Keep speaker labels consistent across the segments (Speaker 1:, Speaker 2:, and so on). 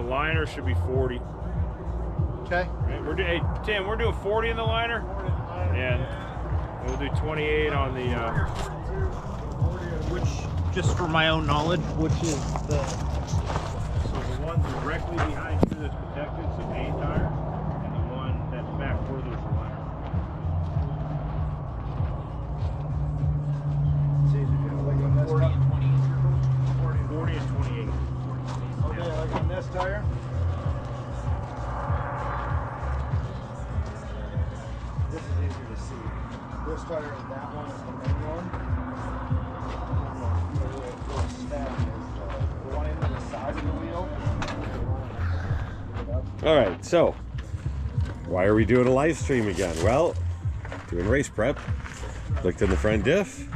Speaker 1: liner should be 40.
Speaker 2: Okay.
Speaker 1: Right, hey, Tim, we're doing 40 in the liner, and we'll do 28 on the.
Speaker 3: Which, just for my own knowledge, which is the.
Speaker 1: So the one directly behind you that's protected is the main tire, and the one that's back further is the liner.
Speaker 2: Like on this
Speaker 3: 40 and 28.
Speaker 1: 40 and 28.
Speaker 2: Okay, like on this tire. This is easier to see. This tire and that one is the main one. The one into the side of the wheel.
Speaker 4: All right, so why are we doing a live stream again? Well, doing race prep. Looked in the front diff.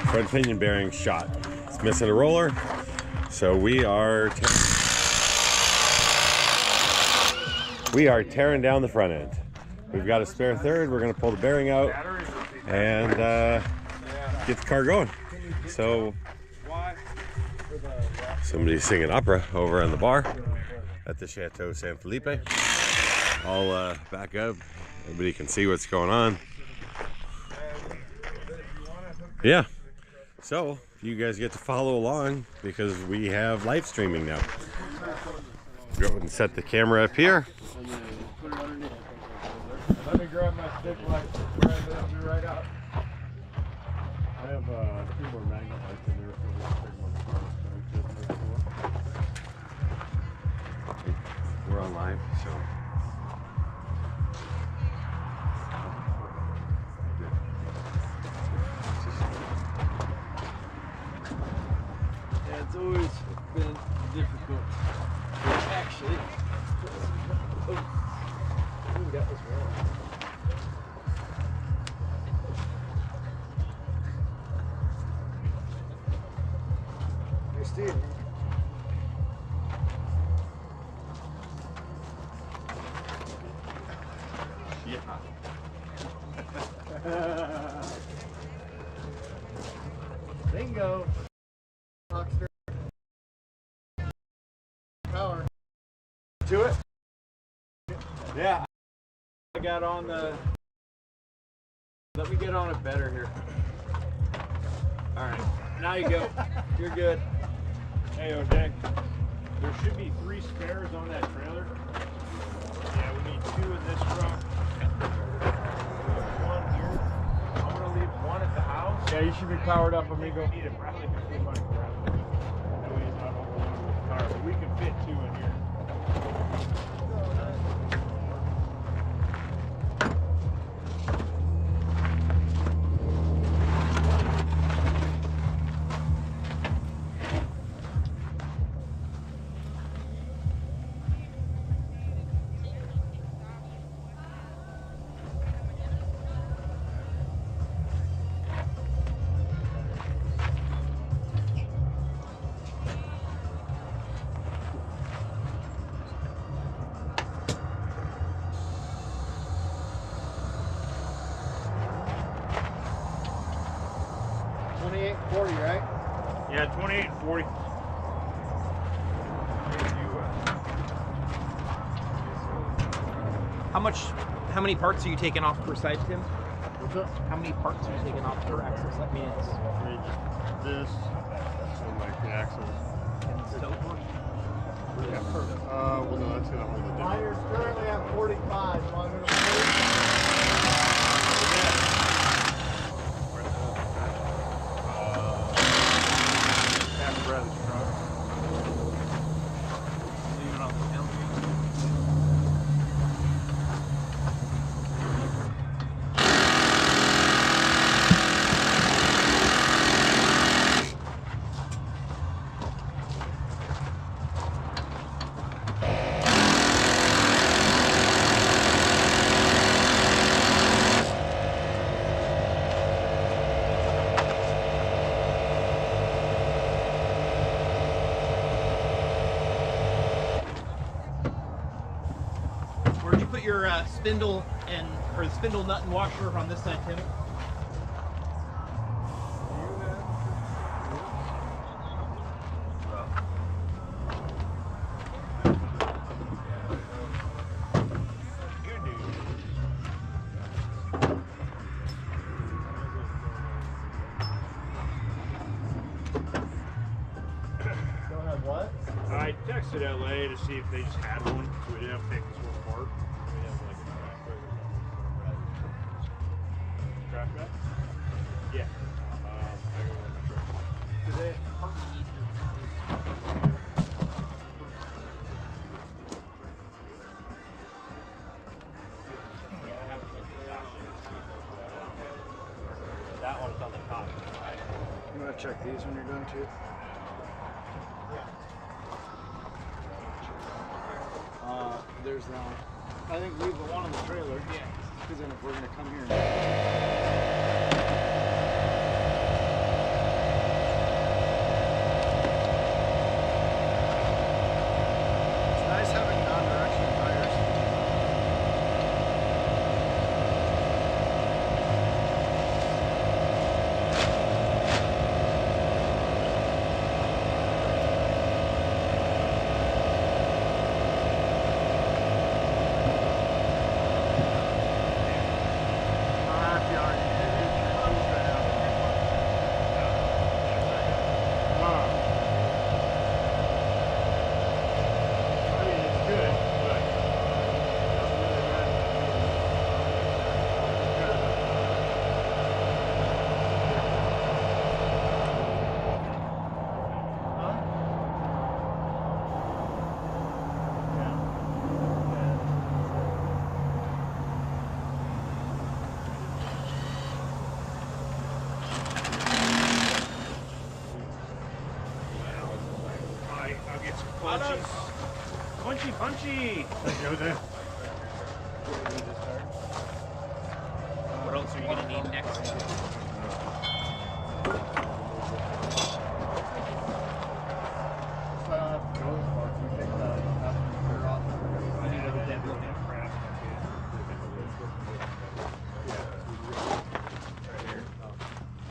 Speaker 4: Front pinion bearing shot. It's missing a roller, so we are tearing down the front end. We've got a spare third. We're going to pull the bearing out and get the car going. So somebody's singing opera over on the bar at the Chateau San Felipe. I'll back up. Everybody can see what's going on. Yeah. So you guys get to follow along because we have live streaming now. Go ahead and set the camera up here.
Speaker 1: Let me grab my stick light. Right out. I have 2 more magnet lights in there for this big one.
Speaker 4: We're on live, so.
Speaker 2: Yeah, it's always been difficult. Actually. Ooh, that was wrong. Hey, Steve. Bingo. Rockster. Power. To it? Yeah. I got on the. Let me get on it better here. Alright. Now you go. You're good.
Speaker 1: Hey, OJ. There should be 3 spares on that trailer. Yeah, we need 2 in this truck. 1 here. I'm gonna leave 1 at the house.
Speaker 2: Yeah, you should be powered up, amigo.
Speaker 1: Need it. Bradley can fit mine for Bradley. That way he's not overloaded with the car. But we can fit 2 in here.
Speaker 2: Right?
Speaker 1: Yeah, 28 and 40.
Speaker 3: How many parts are you taking off per side, Tim?
Speaker 2: What's up?
Speaker 3: How many parts are you taking off per axis? That means
Speaker 1: This and like the axles.
Speaker 3: and the stoke work?
Speaker 1: Yeah. Well, no, that's gonna hold it down.
Speaker 2: Mine's currently at 45. So I'm gonna
Speaker 3: Leave it on the tailgate. Where'd you put your spindle or the spindle nut and washer on this side, Tim?
Speaker 2: what?
Speaker 1: I texted LA to see if they just had one, so we didn't have to take this one apart. We have like a trash bag. Yeah. I go with my truck. That one's on the top.
Speaker 2: You want to check these when you're done too? There's that one. I think leave the one on the trailer. Yeah. Because then if we're gonna come here. It's nice having non-directional tires.
Speaker 1: I'll get some punchies. Punchy. Go there.
Speaker 3: What else are you gonna need next? I need a dead blow hammer.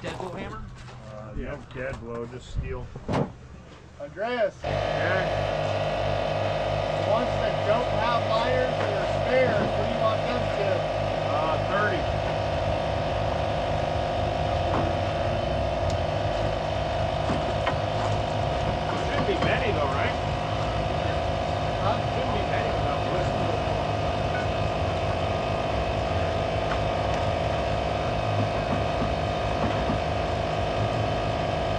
Speaker 3: Dead blow hammer?
Speaker 1: Yeah, dead blow, just steel.
Speaker 2: Andreas,
Speaker 1: Yeah.
Speaker 2: the ones that don't have liners or are spares, what do you want them to?
Speaker 1: 30. Shouldn't be many though, right?
Speaker 2: Huh?
Speaker 1: Shouldn't be many without listening.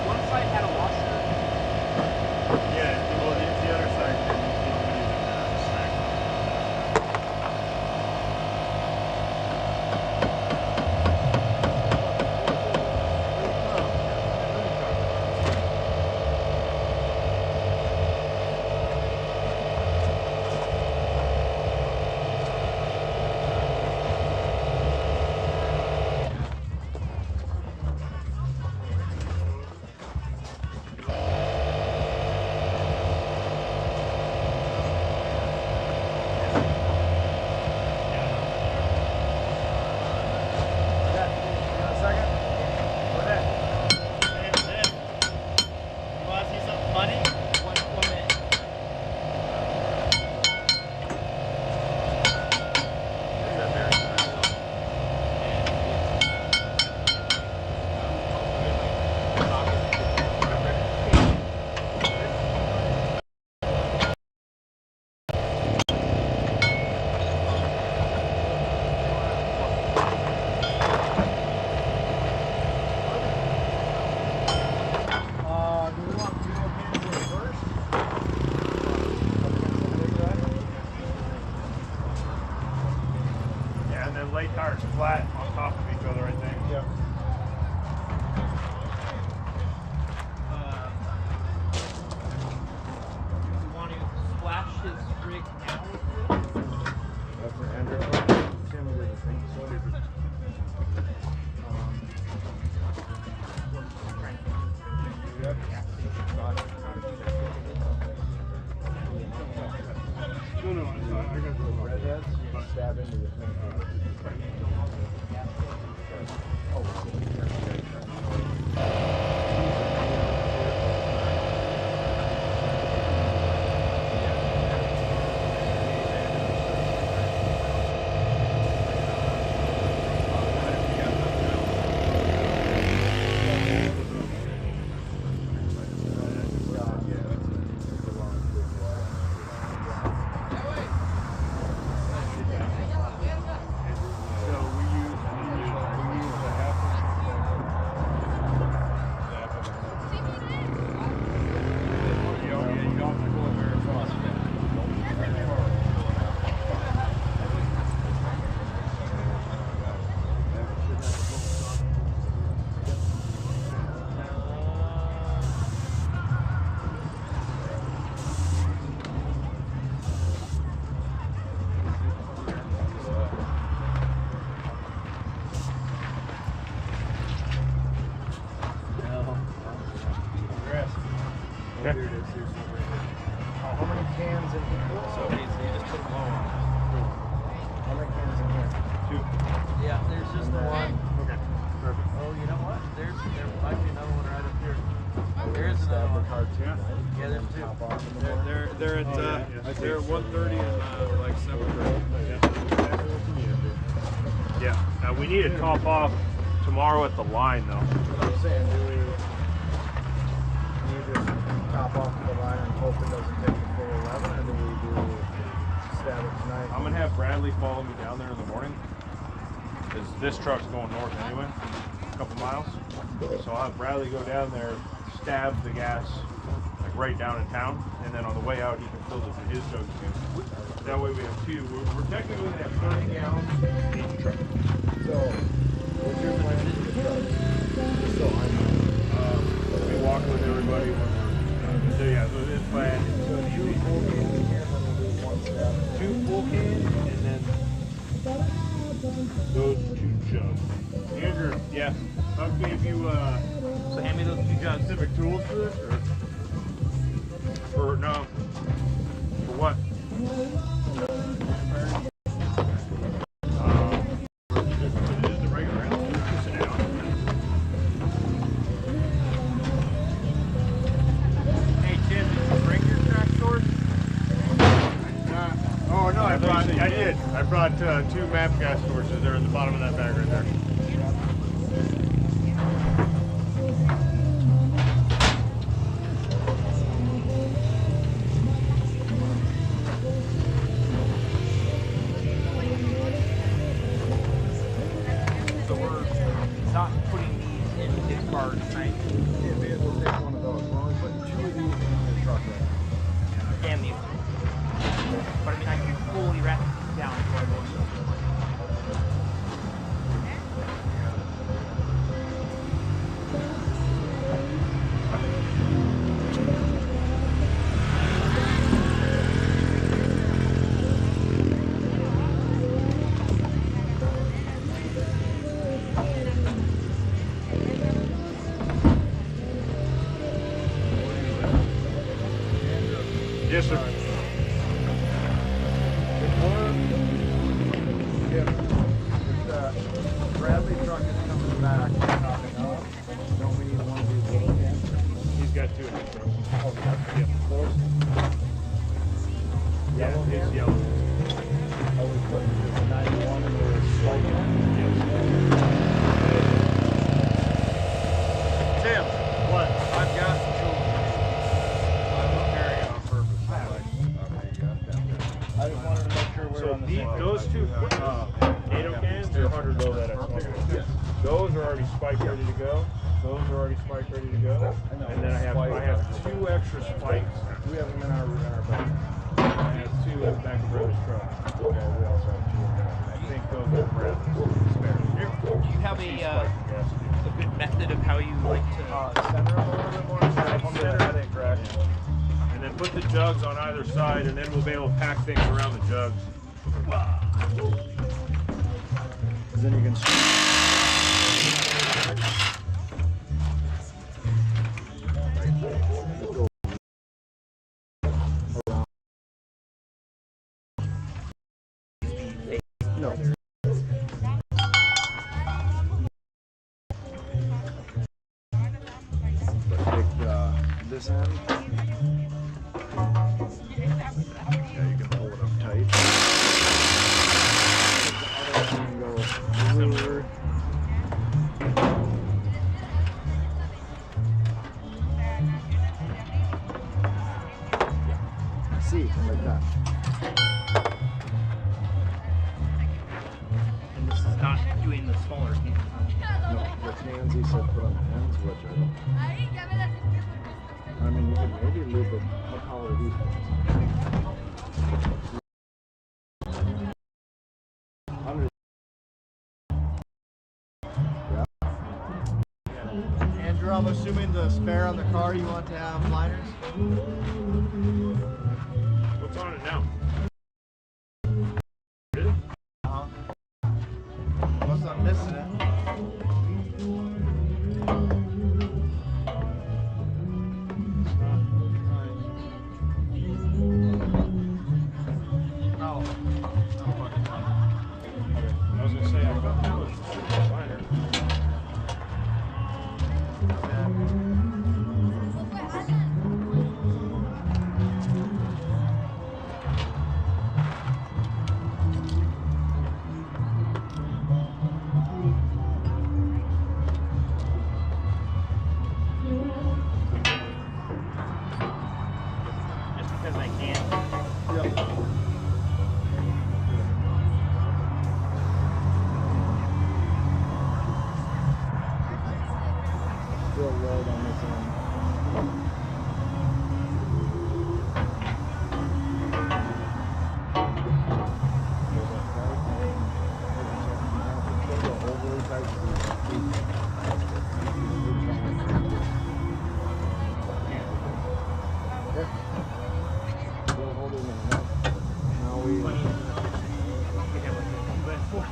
Speaker 3: One side had a washer.
Speaker 1: Yeah, well, the other side didn't use snack. Lay tires flat on top of each other, I think.
Speaker 2: Yeah.
Speaker 3: You want to splash his rig now?
Speaker 2: That's for Andrew. Tim did the same. Yep.
Speaker 1: No, I got the
Speaker 2: Redheads, you stab into the thing. cans in here.
Speaker 3: So you just put them low on.
Speaker 2: How many cans in here?
Speaker 1: 2.
Speaker 3: Yeah, there's just the one.
Speaker 1: Okay. Perfect.
Speaker 3: Oh, you know what? There might be another one right up here. There is
Speaker 2: Stab
Speaker 3: another
Speaker 2: the
Speaker 3: one.
Speaker 2: cartoon,
Speaker 1: Yeah.
Speaker 2: right?
Speaker 3: Yeah, there's two.
Speaker 2: Top off in the morning.
Speaker 5: They're at they're at 1:30 and like 7:30.
Speaker 1: Yeah. We need to top off tomorrow at the line, though.
Speaker 2: I'm saying, do we just top off the line and hope it doesn't take the full 11, or do we stab it tonight?
Speaker 1: I'm gonna have Bradley follow me down there in the morning, because this truck's going north anyway, a couple miles. So I'll have Bradley go down there, stab the gas like right down in town, and then on the way out he can fill it to his jugs too. That way we have 2. We're technically gonna have 30 gallons in each truck.
Speaker 2: So, what's your plan for the trucks? Just so I know.
Speaker 1: We walk with everybody when we're so yeah, so it's planned.
Speaker 2: So 2 full cans in here, and then we'll do 1 stab.
Speaker 1: 2 full cans and then those 2 jugs. Andrew, yeah. Talk to me if you
Speaker 3: So hand me those 2 jugs.
Speaker 1: specific tools for this or no. For what? It is the regular animal. Sit down. Hey Tim, did you bring your track sword? Oh no, I did. I brought 2 map gas torches. They're in the bottom of that bag right there.
Speaker 3: So we're not putting these in his car tonight.
Speaker 2: Yeah, maybe we'll take one of those. We're only putting 2 of these in the truck right now.
Speaker 3: Damn you. But I mean, I can fully wrap it down before I go.
Speaker 1: Yes, sir.
Speaker 2: If Bradley truck is coming back, don't we need one of these little cans?
Speaker 1: He's got 2 in his truck.
Speaker 2: Oh, yeah. Those?
Speaker 1: Yeah, it's yellow.
Speaker 2: Are we putting just 91 in the slide can?
Speaker 5: Tim,
Speaker 1: What?
Speaker 5: I've got some tools. I'm not carrying it on purpose.
Speaker 2: I just wanted to make sure we're
Speaker 1: So
Speaker 2: on the same page.
Speaker 1: those 2 NATO cans, they're 100 low that I smoked. Those are already spiked ready to go. Those are already spiked ready to go. And then I have 2 extra spikes.
Speaker 2: We have them in our bag.
Speaker 1: I have 2 in the back of Bradley's truck.
Speaker 2: Okay, we also have 2 in there.
Speaker 1: I think those are Bradley's spares.
Speaker 3: Do you have a good method of how you like to?
Speaker 2: Center them a little bit more.
Speaker 1: Center.
Speaker 2: That ain't correct.
Speaker 1: And then put the jugs on either side, and then we'll be able to pack things around the jugs.
Speaker 2: Then you can. No. Take this end. Yeah, you can pull it up tight. The other end go over. See, like that.
Speaker 3: And this is not doing the smaller cans.
Speaker 2: No, the cans he said put on the ends, which I don't. I mean, you could maybe leave it. How tall are these ones? 100. Yeah.
Speaker 6: Andrew, I'm assuming the spare on the car you want to have liners?
Speaker 1: What's on it now?
Speaker 6: Uh-huh. Unless I'm missing it.
Speaker 3: because I can.
Speaker 6: Real road on this end.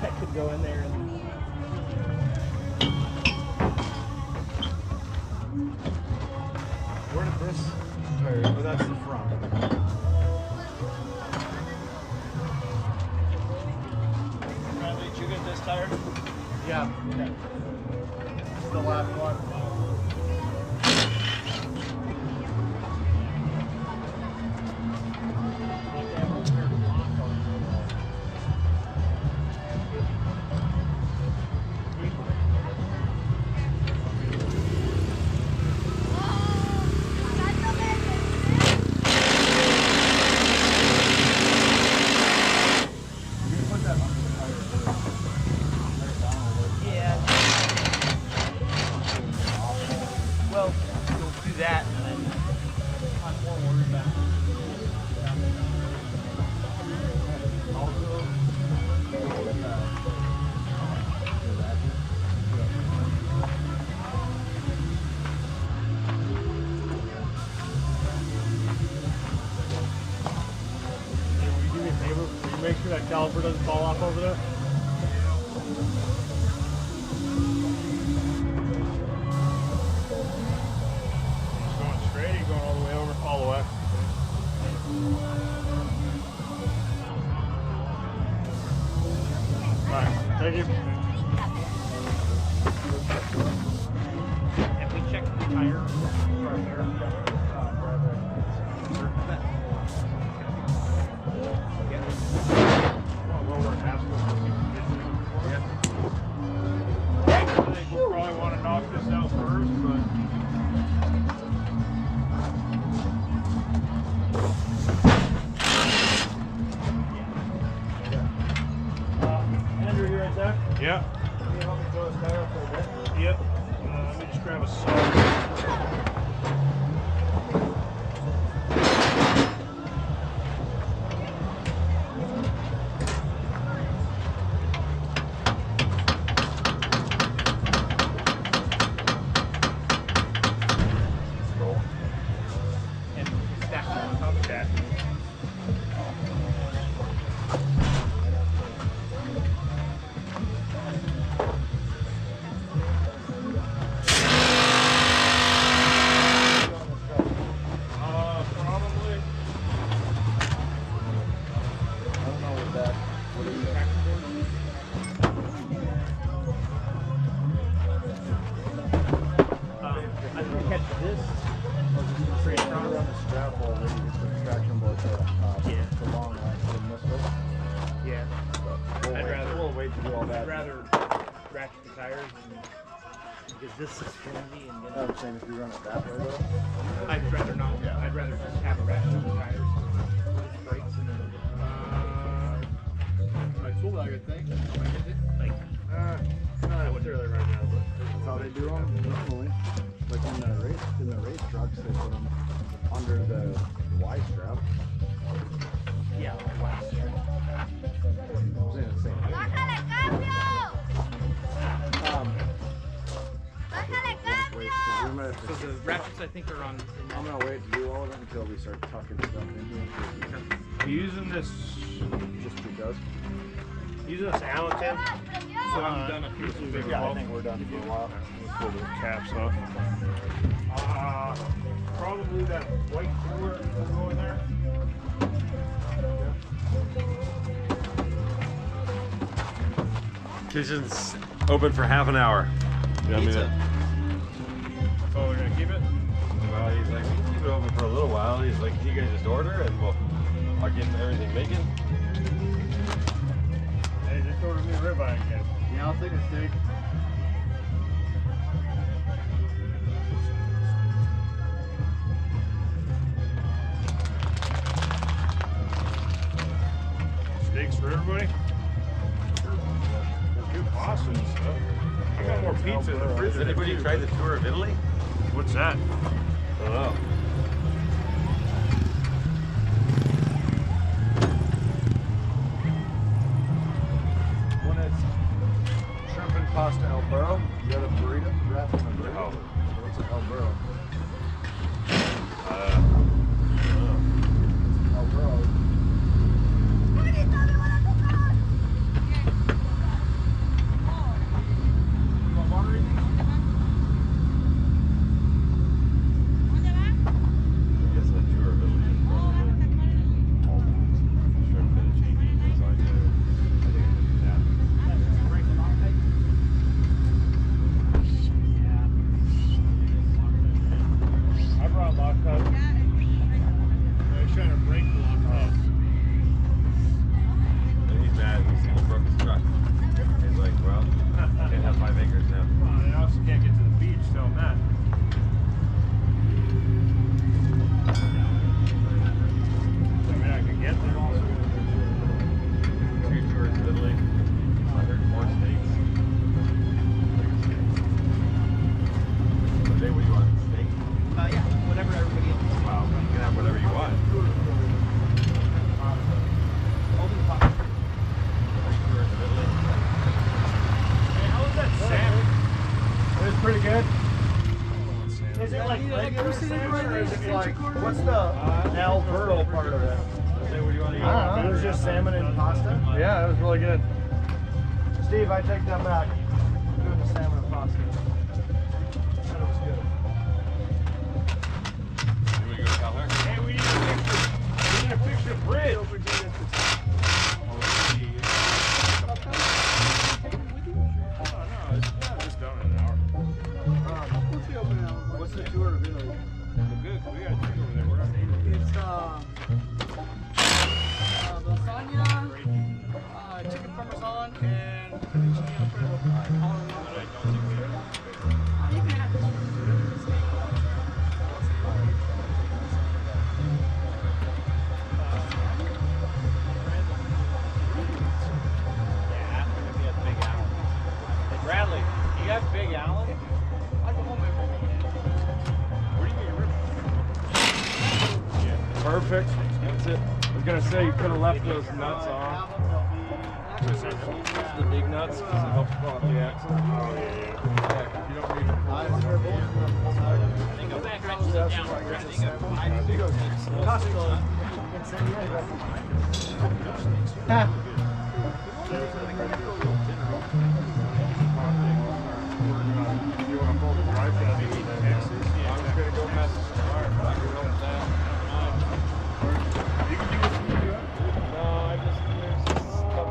Speaker 3: I could go in there and
Speaker 2: Where did this? Oh, that's the front.
Speaker 3: Bradley, did you get this tire?
Speaker 6: Yeah. Okay. This is the last one.
Speaker 3: Yeah. Well, you'll do that and then I'm more worried about
Speaker 1: Hey, will you do me a favor? Will you make sure that caliper doesn't fall off over there? Just going straight, or you going all the way over, all the way? Alright, thank you.
Speaker 3: Have we checked the tire right here?
Speaker 1: I think we'll probably want to knock this out first, but Andrew, you right there? Yeah.
Speaker 6: Can you help me throw this tire up for a bit?
Speaker 1: Yep. Let me just grab a saw.
Speaker 3: And stack it on top of that.
Speaker 1: Probably.
Speaker 6: I don't know what that. What is it?
Speaker 3: I can catch this.
Speaker 6: Straight around the strap hole where you get the traction board to
Speaker 3: Yeah.
Speaker 6: the long line in this way.
Speaker 3: Yeah.
Speaker 6: We'll wait to do all that.
Speaker 3: I'd rather ratchet the tires because this is trendy and then
Speaker 6: I'm saying if you run it that way though.
Speaker 3: I'd rather not. Yeah. I'd rather just have a ratchet the tires. With brakes and then
Speaker 6: I tool bag, I think.
Speaker 3: like
Speaker 6: Not necessarily right now, but that's how they do them normally. Like in the race trucks, they put them under the Y strap.
Speaker 3: yeah, like wax.
Speaker 6: I'm saying the same thing.
Speaker 7: ¡Bájale cambio! ¡Bájale
Speaker 6: Wait,
Speaker 7: cambio!
Speaker 6: 'cause we might have
Speaker 3: So
Speaker 6: to-
Speaker 3: the ratchets I think are on.
Speaker 6: I'm gonna wait to do all of it until we start tucking stuff into it.
Speaker 1: Using this
Speaker 6: Just because.
Speaker 1: Allen tip.
Speaker 3: So I'm done a few of the
Speaker 6: Yeah, I think we're done for a while.
Speaker 1: Let's pull the caps off. Probably that white cooler will go in there.
Speaker 4: Kitchen's open for half an hour. You want me to?
Speaker 1: Oh, we're gonna keep it?
Speaker 4: Well, he's like, we can keep it open for a little while. He's like, you guys just order and I'll get everything making.
Speaker 1: Hey, just order me a ribeye again.
Speaker 6: Yeah, I'll take a steak.
Speaker 1: steaks for everybody. Good pasta and stuff. I got more pizza in the fridge.
Speaker 4: Has anybody tried the tour of Italy?
Speaker 1: What's that?
Speaker 4: I don't know.
Speaker 6: When it's shrimp and pasta El Burro, you got a burrito wrapped in a burrito.
Speaker 1: Oh.
Speaker 6: What's an El Burro? El Burro.
Speaker 7: Bonito, me van a tocar. ¿Dónde va?
Speaker 4: I guess a tour of Italy is probably shrimp fettuccine. That's all I do. I think I can do that.
Speaker 1: I brought lock up. I was trying to break the lock up.
Speaker 4: And he's mad. He broke his truck. He's like, well, I can't have 5 acres now.
Speaker 1: I also can't get to the beach, tell him that. I mean, I could get there.
Speaker 4: 2 tours of Italy. 104 states. Today, what do you want? Steak?
Speaker 3: Yeah, whatever everybody else.
Speaker 4: Wow, you can have whatever you want.
Speaker 3: Open the pocket.
Speaker 4: 3 tours of Italy.
Speaker 1: Hey, how was that salmon?
Speaker 6: It was pretty good.
Speaker 1: Is it like regular salmon or is it like...
Speaker 6: What's the El Burro part of it?
Speaker 4: Say, what do you want to eat?
Speaker 6: I don't know. It was just salmon and pasta. Yeah, it was really good. Steve, I take that back. I'm doing the salmon and pasta. Said it was good.
Speaker 4: You want to go tell her?
Speaker 1: Hey, we need a picture. We need a picture of bridge.
Speaker 6: What's the tour of Italy?
Speaker 5: It's lasagna, chicken parmesan, and fettuccine alfredo. All in one. You can have this.
Speaker 2: Bradley, you got Big Allen?
Speaker 5: I go home every weekend.
Speaker 1: Where do you get your ribs?
Speaker 6: Perfect. That's it. I was gonna say you could have left those nuts on. The big nuts because it helps pull out the axle.
Speaker 1: Oh, yeah.
Speaker 6: Yeah, 'cause you don't need to pull
Speaker 3: I think go back right sit down. I think
Speaker 1: You want to pull the drive down to Texas?
Speaker 6: I was gonna go mess with the car, but I can help with that.
Speaker 1: You can do this.
Speaker 6: No, I just there's just stuff.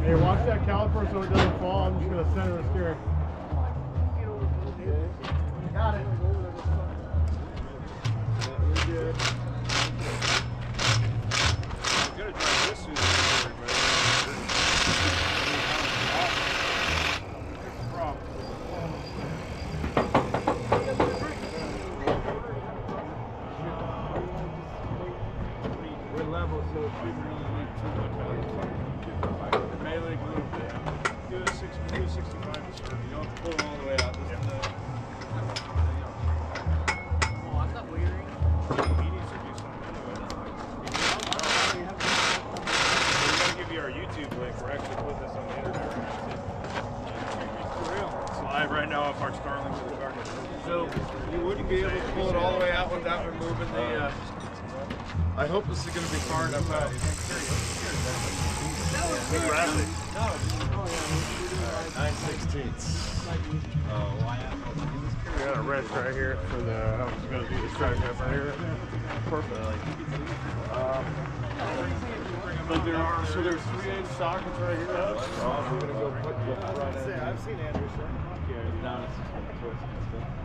Speaker 8: Hey, watch that caliper so it doesn't fall. I'm just gonna center the steering.
Speaker 6: Got it. We're good.
Speaker 1: I'm gonna drive this through the story, but here's the problem.
Speaker 6: We're level, so it shouldn't really make too much. It may leak a little bit.
Speaker 1: Do a 65 to start.
Speaker 6: You don't have to pull it all the way out. Just
Speaker 5: Oh, I thought we were
Speaker 1: He needs to do something anyway. We're gonna give you our YouTube link. We're actually putting this on the internet right now. For real. It's live right now off our Starlink with the garden.
Speaker 6: So you wouldn't be able to pull it all the way out without removing the. I hope this is going to be far enough out.
Speaker 1: Bradley.
Speaker 6: 9/16.
Speaker 4: Oh, why?
Speaker 1: We got a wrench right here for the. I was gonna do this track up right here. Perfect.
Speaker 6: But there are so there's 3/8 sockets right here. I'm going to go put the front end.
Speaker 8: I've seen Anderson.
Speaker 6: Down it's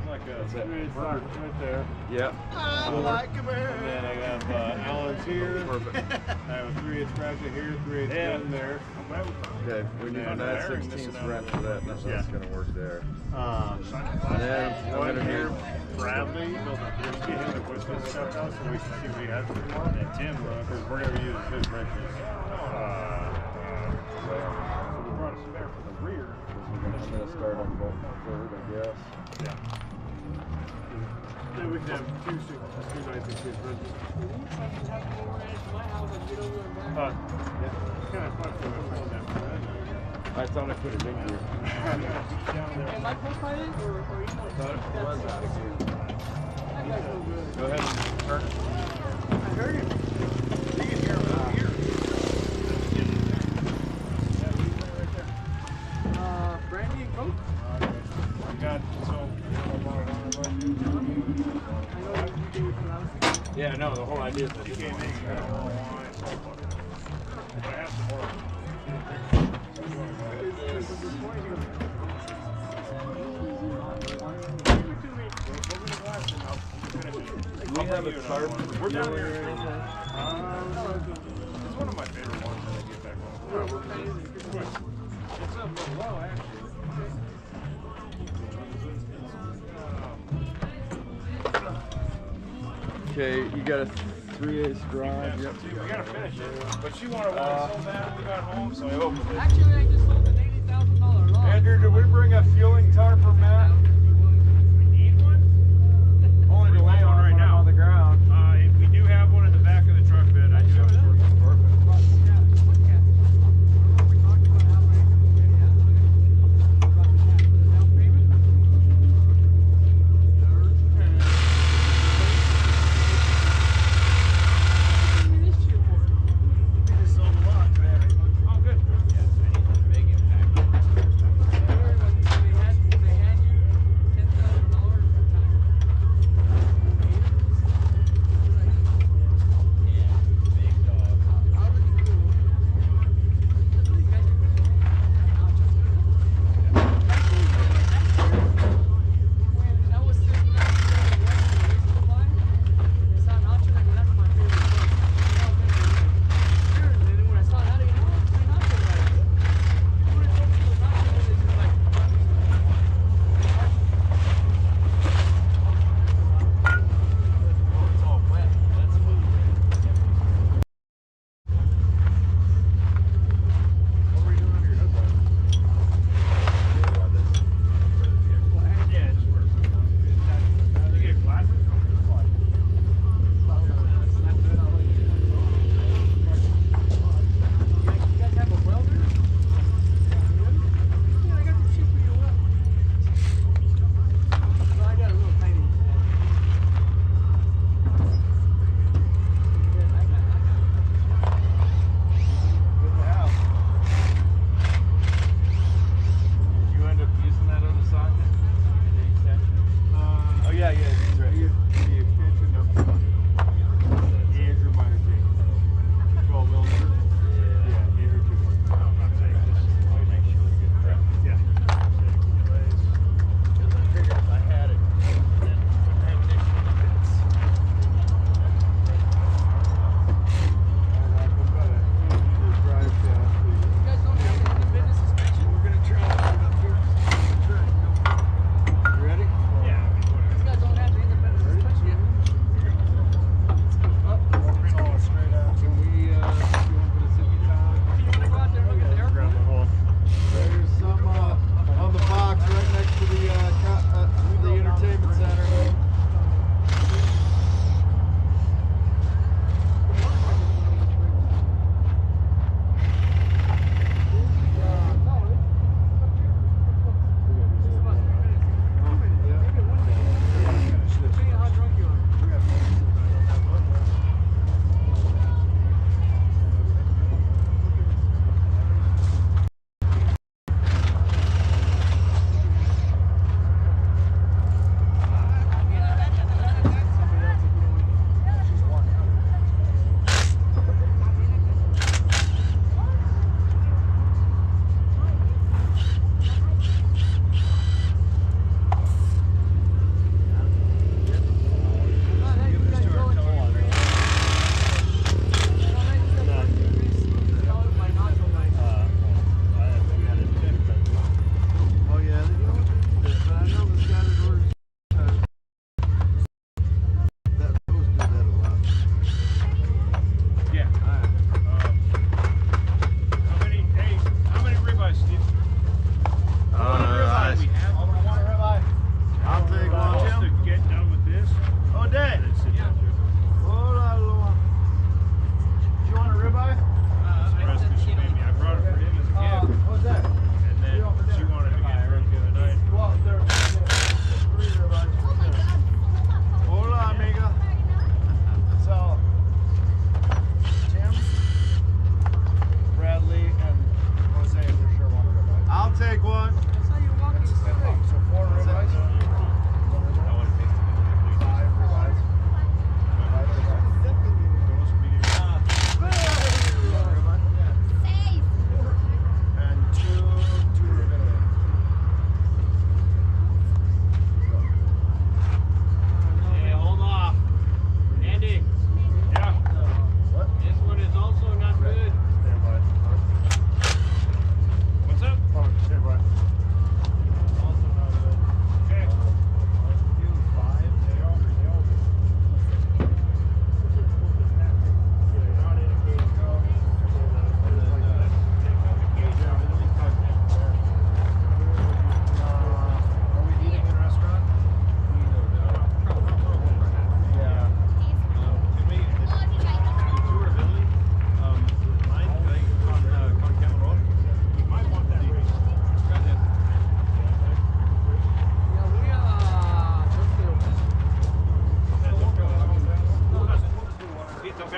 Speaker 1: Like a
Speaker 6: That's it.
Speaker 1: 3/8 socket right there.
Speaker 6: Yep.
Speaker 8: I like a
Speaker 1: And then I have Allen's scratch here.
Speaker 6: Perfect.
Speaker 1: I have a 3/8 scratch here, 3/8 bend there.
Speaker 6: Okay, we need a
Speaker 1: And,
Speaker 6: 9/16 wrench for that. Nothing's
Speaker 1: Yeah.
Speaker 6: gonna work there.
Speaker 1: And
Speaker 6: then I'm
Speaker 1: one
Speaker 6: gonna
Speaker 1: here,
Speaker 6: need-
Speaker 1: Bradley, let's get him to put this stuff out so we can see what he has for tomorrow. And Tim, because we're going to use his wrenches. So we brought a spare for the rear.
Speaker 6: I'm gonna start on both third, I guess.
Speaker 1: Yeah. Then we can have two 9/16 wrenches. Yeah. Kind of fun for that.
Speaker 6: I thought I put it in here.
Speaker 7: Am I close by it or you
Speaker 6: Thought it was out of here.
Speaker 1: Go ahead and turn it.
Speaker 7: I heard it.
Speaker 1: You can hear him out here.
Speaker 7: Brandy and Coke?
Speaker 1: You got, so,
Speaker 7: I know you do it when I was thinking.
Speaker 6: Yeah, no, the whole idea is that
Speaker 1: you can't make it. I have some more.
Speaker 6: we have a card.
Speaker 1: We're down here. It's one of my favorite ones that I get back home. It's up below, actually.
Speaker 6: Okay, you got a 3/8 drive. Yep.
Speaker 1: We gotta finish it. But she wanted one so bad we got home, so I opened it.
Speaker 7: Actually, I just sold an $80,000 lot.
Speaker 6: Andrew, did we bring a fueling tarp for Matt?
Speaker 1: We need one?
Speaker 6: Only to lay
Speaker 1: on right now.
Speaker 6: on the ground.
Speaker 1: We do have one in the back of the truck bed. I do have a perfect.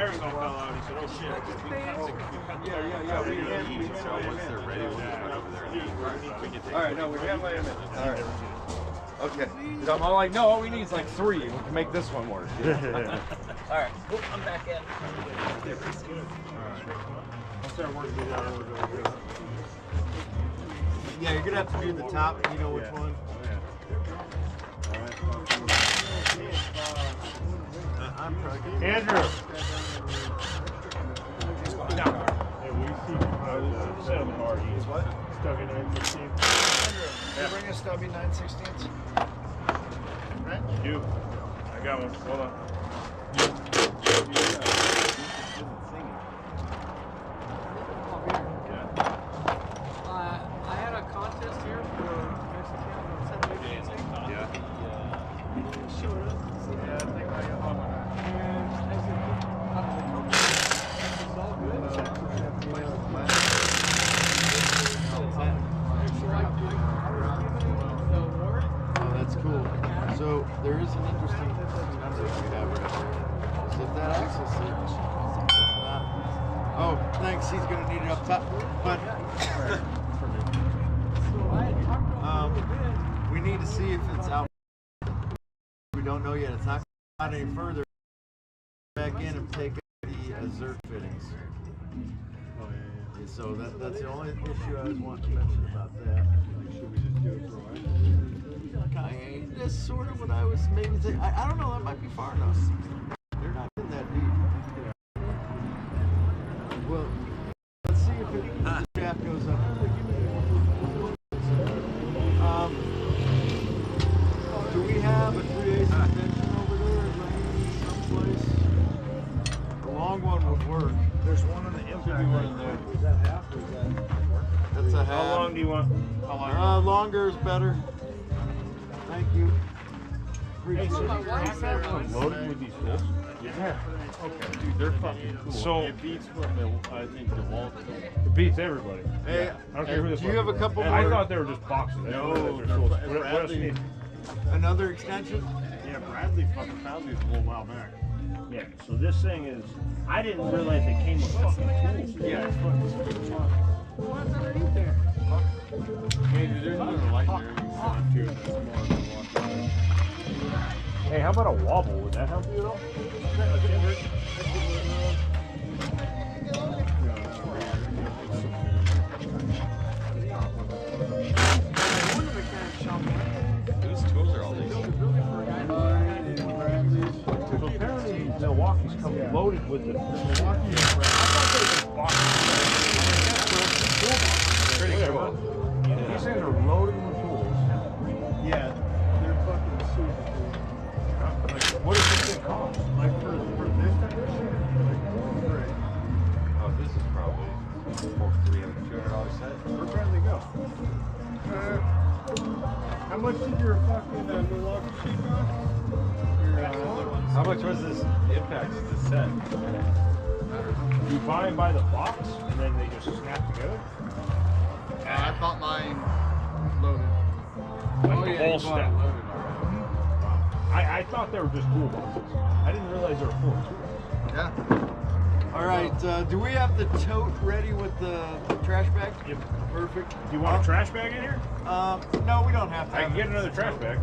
Speaker 1: bearing all fell out. He said, "Oh shit."
Speaker 2: So once they're ready, we'll just run over there. All right, no, we can't let him in. All right. Okay. So I'm all like, no, all we need is like 3. We can make this one work.
Speaker 3: All right. Oh, I'm back in.
Speaker 1: Once that works, we got it.
Speaker 2: Yeah, you're gonna have to do the top. You know which one? I'm probably
Speaker 1: Andrew.
Speaker 6: Hey, we see set of the bar. He's what? Stubby 916.
Speaker 2: You bring a stubby 9/16.
Speaker 1: You. I got one. Hold on.
Speaker 7: I had a contest here for Mexican on Sunday.
Speaker 1: Yeah.
Speaker 7: Showed up.
Speaker 6: Yeah, I think I got one.
Speaker 7: And I said, it's all good. So I was giving the award.
Speaker 2: Oh, that's cool. So there is an interesting number we have right there. Is it that axle switch? It's not. Oh, thanks. He's gonna need it up top. But
Speaker 7: So I had talked to him a little bit.
Speaker 2: we need to see if it's out. We don't know yet. It's not out any further. Back in and take the Azure fittings. Yeah, so that's the only issue I was wanting to mention about that.
Speaker 6: Should we just do it for a while?
Speaker 2: That's sort of what I was maybe thinking. I don't know. That might be far enough. They're not in that deep. Well, let's see if the shaft goes up. Do we have a 3/8 suspension over there someplace? The long one would work.
Speaker 1: There's one on the impact one there.
Speaker 6: Is that half or is that?
Speaker 2: That's a half.
Speaker 1: How long do you want? How long?
Speaker 2: Longer is better. Thank you.
Speaker 1: Hey, so
Speaker 7: My wife said once.
Speaker 1: loaded with these tools?
Speaker 6: Yeah. Okay. Dude, they're fucking cool.
Speaker 1: So-
Speaker 6: it beats what I think the Walt.
Speaker 1: It beats everybody.
Speaker 2: Hey,
Speaker 1: I don't care who this
Speaker 2: do you have a couple
Speaker 1: I
Speaker 2: more?
Speaker 1: thought they were just boxes. I didn't realize they were
Speaker 6: No,
Speaker 1: tools.
Speaker 6: they're
Speaker 1: What else do you need?
Speaker 2: Another extension?
Speaker 6: Yeah, Bradley fucking found these a little while back.
Speaker 5: Yeah, so this thing is, I didn't realize it came with fucking tools.
Speaker 6: Yeah, it's fucking stupid.
Speaker 7: What's underneath there?
Speaker 6: Hey, dude, there's another light there. You can set it to. That's more than one.
Speaker 1: Hey, how about a wobble? Would that help you at all?
Speaker 7: I wonder mechanic shop.
Speaker 2: Whose tools are all these?
Speaker 7: Build a building for a guy.
Speaker 1: So apparently Milwaukee's come loaded with the Milwaukee. I thought they were just boxes. Pretty cool. These things are loaded with tools.
Speaker 6: Yeah, they're fucking super cool.
Speaker 1: Like, what does this thing cost?
Speaker 6: Like for this type of shit, like great.
Speaker 2: Oh, this is probably $200 set.
Speaker 6: Where'd Bradley go? How much did your fucking Milwaukee sheet cost?
Speaker 2: How much was this impact to set?
Speaker 1: You buy them by the box and then they just snap together?
Speaker 6: I bought mine loaded.
Speaker 1: Like the whole step. I thought they were just toolboxes. I didn't realize they were full of tools.
Speaker 6: Yeah.
Speaker 2: All right, do we have the tote ready with the trash bag?
Speaker 1: Yep.
Speaker 2: Perfect.
Speaker 1: Do you want a trash bag in here?
Speaker 2: No, we don't have to.
Speaker 1: I
Speaker 2: have
Speaker 1: can get
Speaker 2: it.
Speaker 1: another trash bag.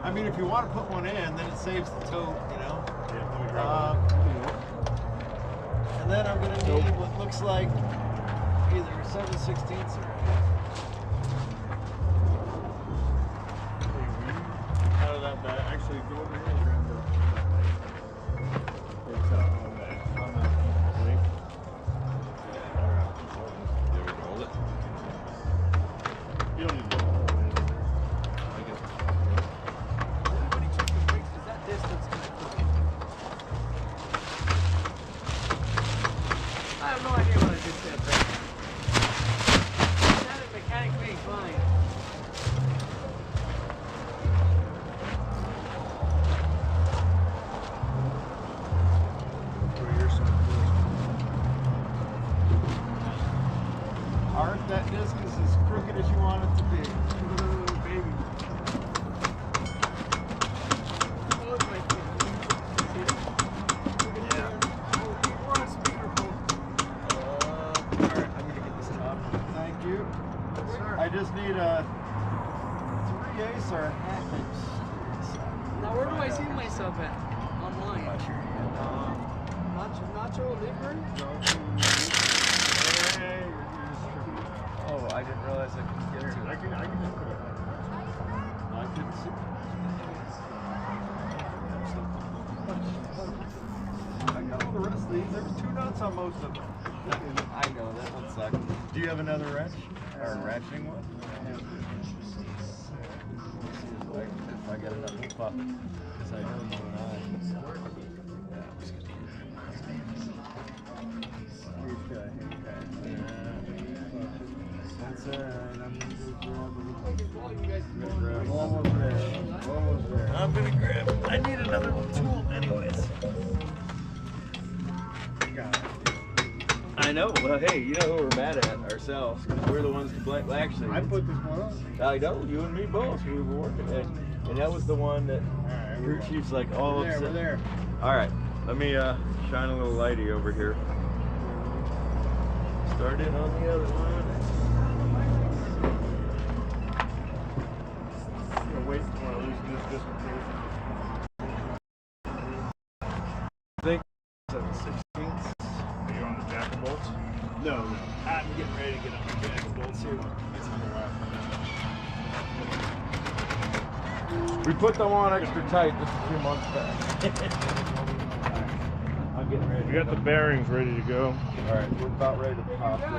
Speaker 2: I mean, if you want to put one in, then it saves the tote, you know.
Speaker 1: Yeah, let me grab one.
Speaker 2: And then I'm gonna need what looks like either 7/16 or.
Speaker 6: Out of that bag, actually go over here and grab the. It's on that link.
Speaker 2: Did we roll it?
Speaker 6: You don't need to.
Speaker 7: Everybody check the brakes because that distance can cook. I have no idea what I just said. That is mechanic being fine.
Speaker 2: Art, that disc is as crooked as you want it to be.
Speaker 7: Ooh, baby. Oh, it's my kid. See it? Look at there. Oh,
Speaker 2: just need a 3/8 or a half inch.
Speaker 7: Now where do I see myself at? Online. Nacho Libre?
Speaker 2: Oh, I didn't realize I couldn't get to it.
Speaker 6: I can just put it.
Speaker 2: I couldn't see. I got all the rest of these. There was 2 nuts on most of them. I know, that one sucked. Do you have another wrench? Or a wrenching one? If I get another pup. Because I know That's alright. I'm almost there. I'm gonna grab. I need another tool, anyways. I know. Well, hey, you know who we're mad at ourselves because we're the ones to blame. Well, actually,
Speaker 6: I put this one on.
Speaker 2: I know you and me both. We were working it, and that was the one that crew chief's like all upset.
Speaker 6: We're there.
Speaker 2: All right, let me shine a little lighty over here. Start in on the other one.
Speaker 6: I'm gonna wait until I lose this one.
Speaker 2: I think it's at the 16th.
Speaker 1: Are you on the jack and bolts?
Speaker 2: No, I'm getting ready to get on the jack and bolts here. We put them on extra tight just a few months back. I'm getting ready.
Speaker 1: We got the bearings ready to go.
Speaker 2: All right, we're about ready to pop this